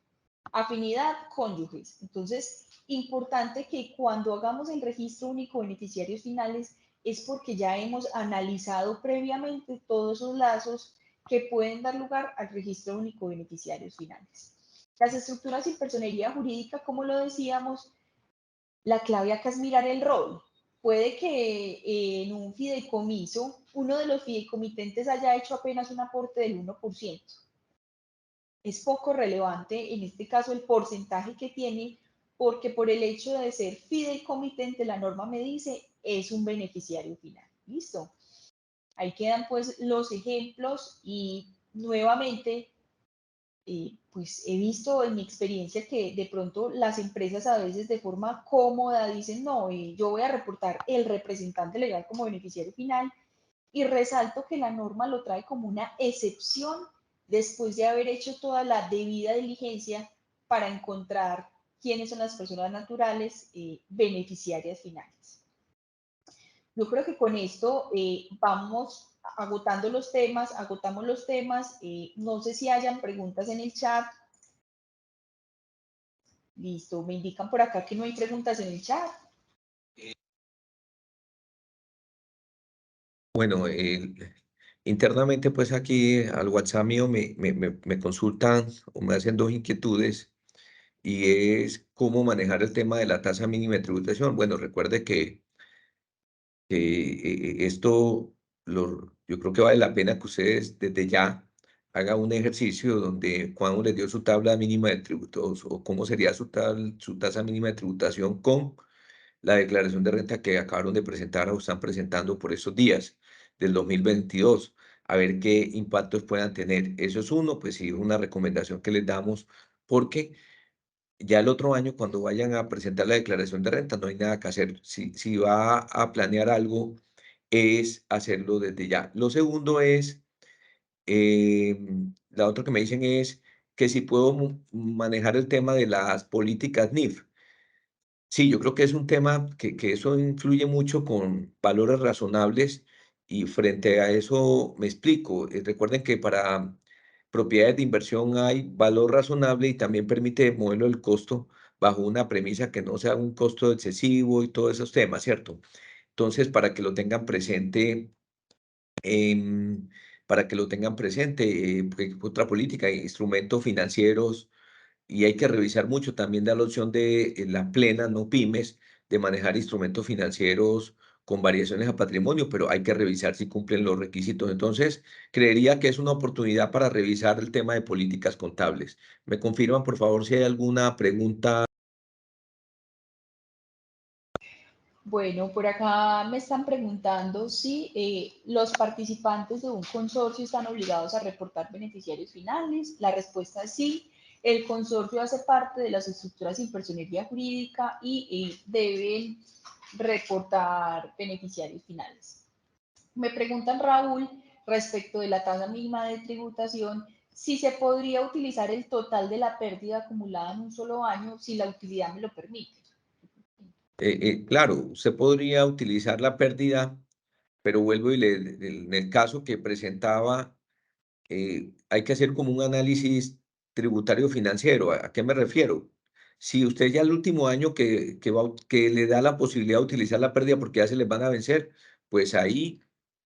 Afinidad, cónyuges. Entonces, importante que cuando hagamos el registro único de beneficiarios finales es porque ya hemos analizado previamente todos esos lazos que pueden dar lugar al registro único de beneficiarios finales. Las estructuras sin personería jurídica, como lo decíamos, la clave acá es mirar el rol. Puede que en un fideicomiso uno de los fideicomitentes haya hecho apenas un aporte del 1%. Es poco relevante en este caso el porcentaje que tiene, porque por el hecho de ser fideicomitente, la norma me dice, es un beneficiario final. Listo. Ahí quedan pues los ejemplos y nuevamente, pues he visto en mi experiencia que de pronto las empresas a veces de forma cómoda dicen, no, yo voy a reportar el representante legal como beneficiario final y resalto que la norma lo trae como una excepción después de haber hecho toda la debida diligencia para encontrar quiénes son las personas naturales beneficiarias finales. Yo creo que con esto vamos agotando los temas, agotamos los temas. No sé si hayan preguntas en el chat. Listo, me indican por acá que no hay preguntas en el chat. Bueno, internamente pues aquí al WhatsApp mío me consultan o me hacen dos inquietudes y es cómo manejar el tema de la tasa mínima de tributación. Bueno, recuerde que esto yo creo que vale la pena que ustedes desde ya hagan un ejercicio donde Juan les dio su tabla mínima de tributos o cómo sería su tasa mínima de tributación con la declaración de renta que acabaron de presentar o están presentando por estos días del 2022, a ver qué impactos puedan tener. Eso es uno, pues sí, una recomendación que les damos, porque ya el otro año, cuando vayan a presentar la declaración de renta, no hay nada que hacer. Si va a planear algo, es hacerlo desde ya. Lo segundo es, la otra que me dicen es que si puedo manejar el tema de las políticas NIF. Sí, yo creo que es un tema que eso influye mucho con valores razonables y frente a eso me explico. Recuerden que para propiedades de inversión hay valor razonable y también permite moverlo el costo bajo una premisa que no sea un costo excesivo y todos esos temas, ¿cierto? Entonces, em, para que lo tengan presente, porque otra política, instrumentos financieros y hay que revisar mucho también da la opción de la plena, no pymes, de manejar instrumentos financieros con variaciones a patrimonio, pero hay que revisar si cumplen los requisitos. Entonces, creería que es una oportunidad para revisar el tema de políticas contables. ¿Me confirman, por favor, si hay alguna pregunta? Bueno, por acá me están preguntando si los participantes de un consorcio están obligados a reportar beneficiarios finales. La respuesta es sí. El consorcio hace parte de las estructuras sin personería jurídica y deben reportar beneficiarios finales. Me preguntan, Raúl, respecto de la tasa mínima de tributación, si se podría utilizar el total de la pérdida acumulada en un solo año si la utilidad me lo permite. Claro, se podría utilizar la pérdida, pero vuelvo en el caso que presentaba hay que hacer como un análisis tributario financiero. ¿A qué me refiero? Si usted ya el último año que le da la posibilidad de utilizar la pérdida porque ya se les van a vencer, pues ahí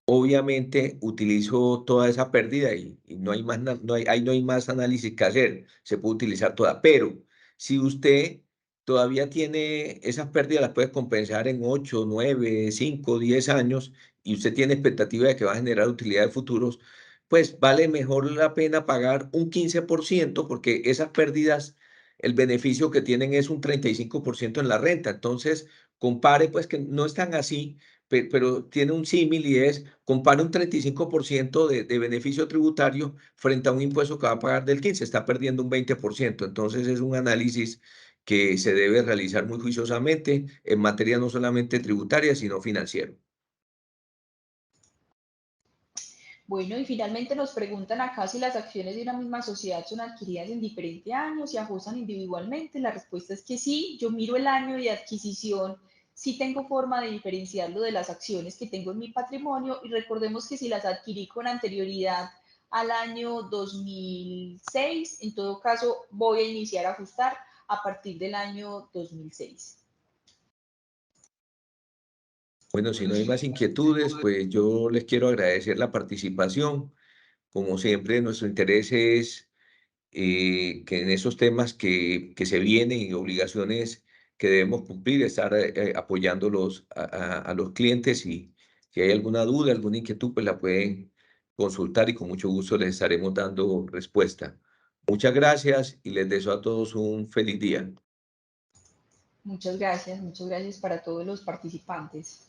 obviamente utilizo toda esa pérdida y no hay más, ahí no hay más análisis que hacer, se puede utilizar toda. Pero si usted todavía tiene esas pérdidas, las puede compensar en 8, 9, 5, 10 años y usted tiene expectativa de que va a generar utilidades futuros, pues vale mejor la pena pagar un 15% porque esas pérdidas, el beneficio que tienen es un 35% en la renta. Entonces, compare pues que no están así, pero tiene un símil y es, compare un 35% de beneficio tributario frente a un impuesto que va a pagar del 15%, está perdiendo un 20%. Entonces, es un análisis que se debe realizar muy juiciosamente en materia no solamente tributaria, sino financiera. Bueno, y finalmente nos preguntan acá si las acciones de una misma sociedad son adquiridas en diferentes años y ajustan individualmente. La respuesta es que sí. Yo miro el año de adquisición, sí tengo forma de diferenciarlo de las acciones que tengo en mi patrimonio y recordemos que si las adquirí con anterioridad al año 2006, en todo caso voy a iniciar a ajustar a partir del año 2006. Bueno, si no hay más inquietudes, pues yo les quiero agradecer la participación. Como siempre, nuestro interés es que en esos temas que se vienen y obligaciones que debemos cumplir, estar apoyando a los clientes y si hay alguna duda, alguna inquietud, pues la pueden consultar y con mucho gusto les estaremos dando respuesta. Muchas gracias y les deseo a todos un feliz día. Muchas gracias para todos los participantes.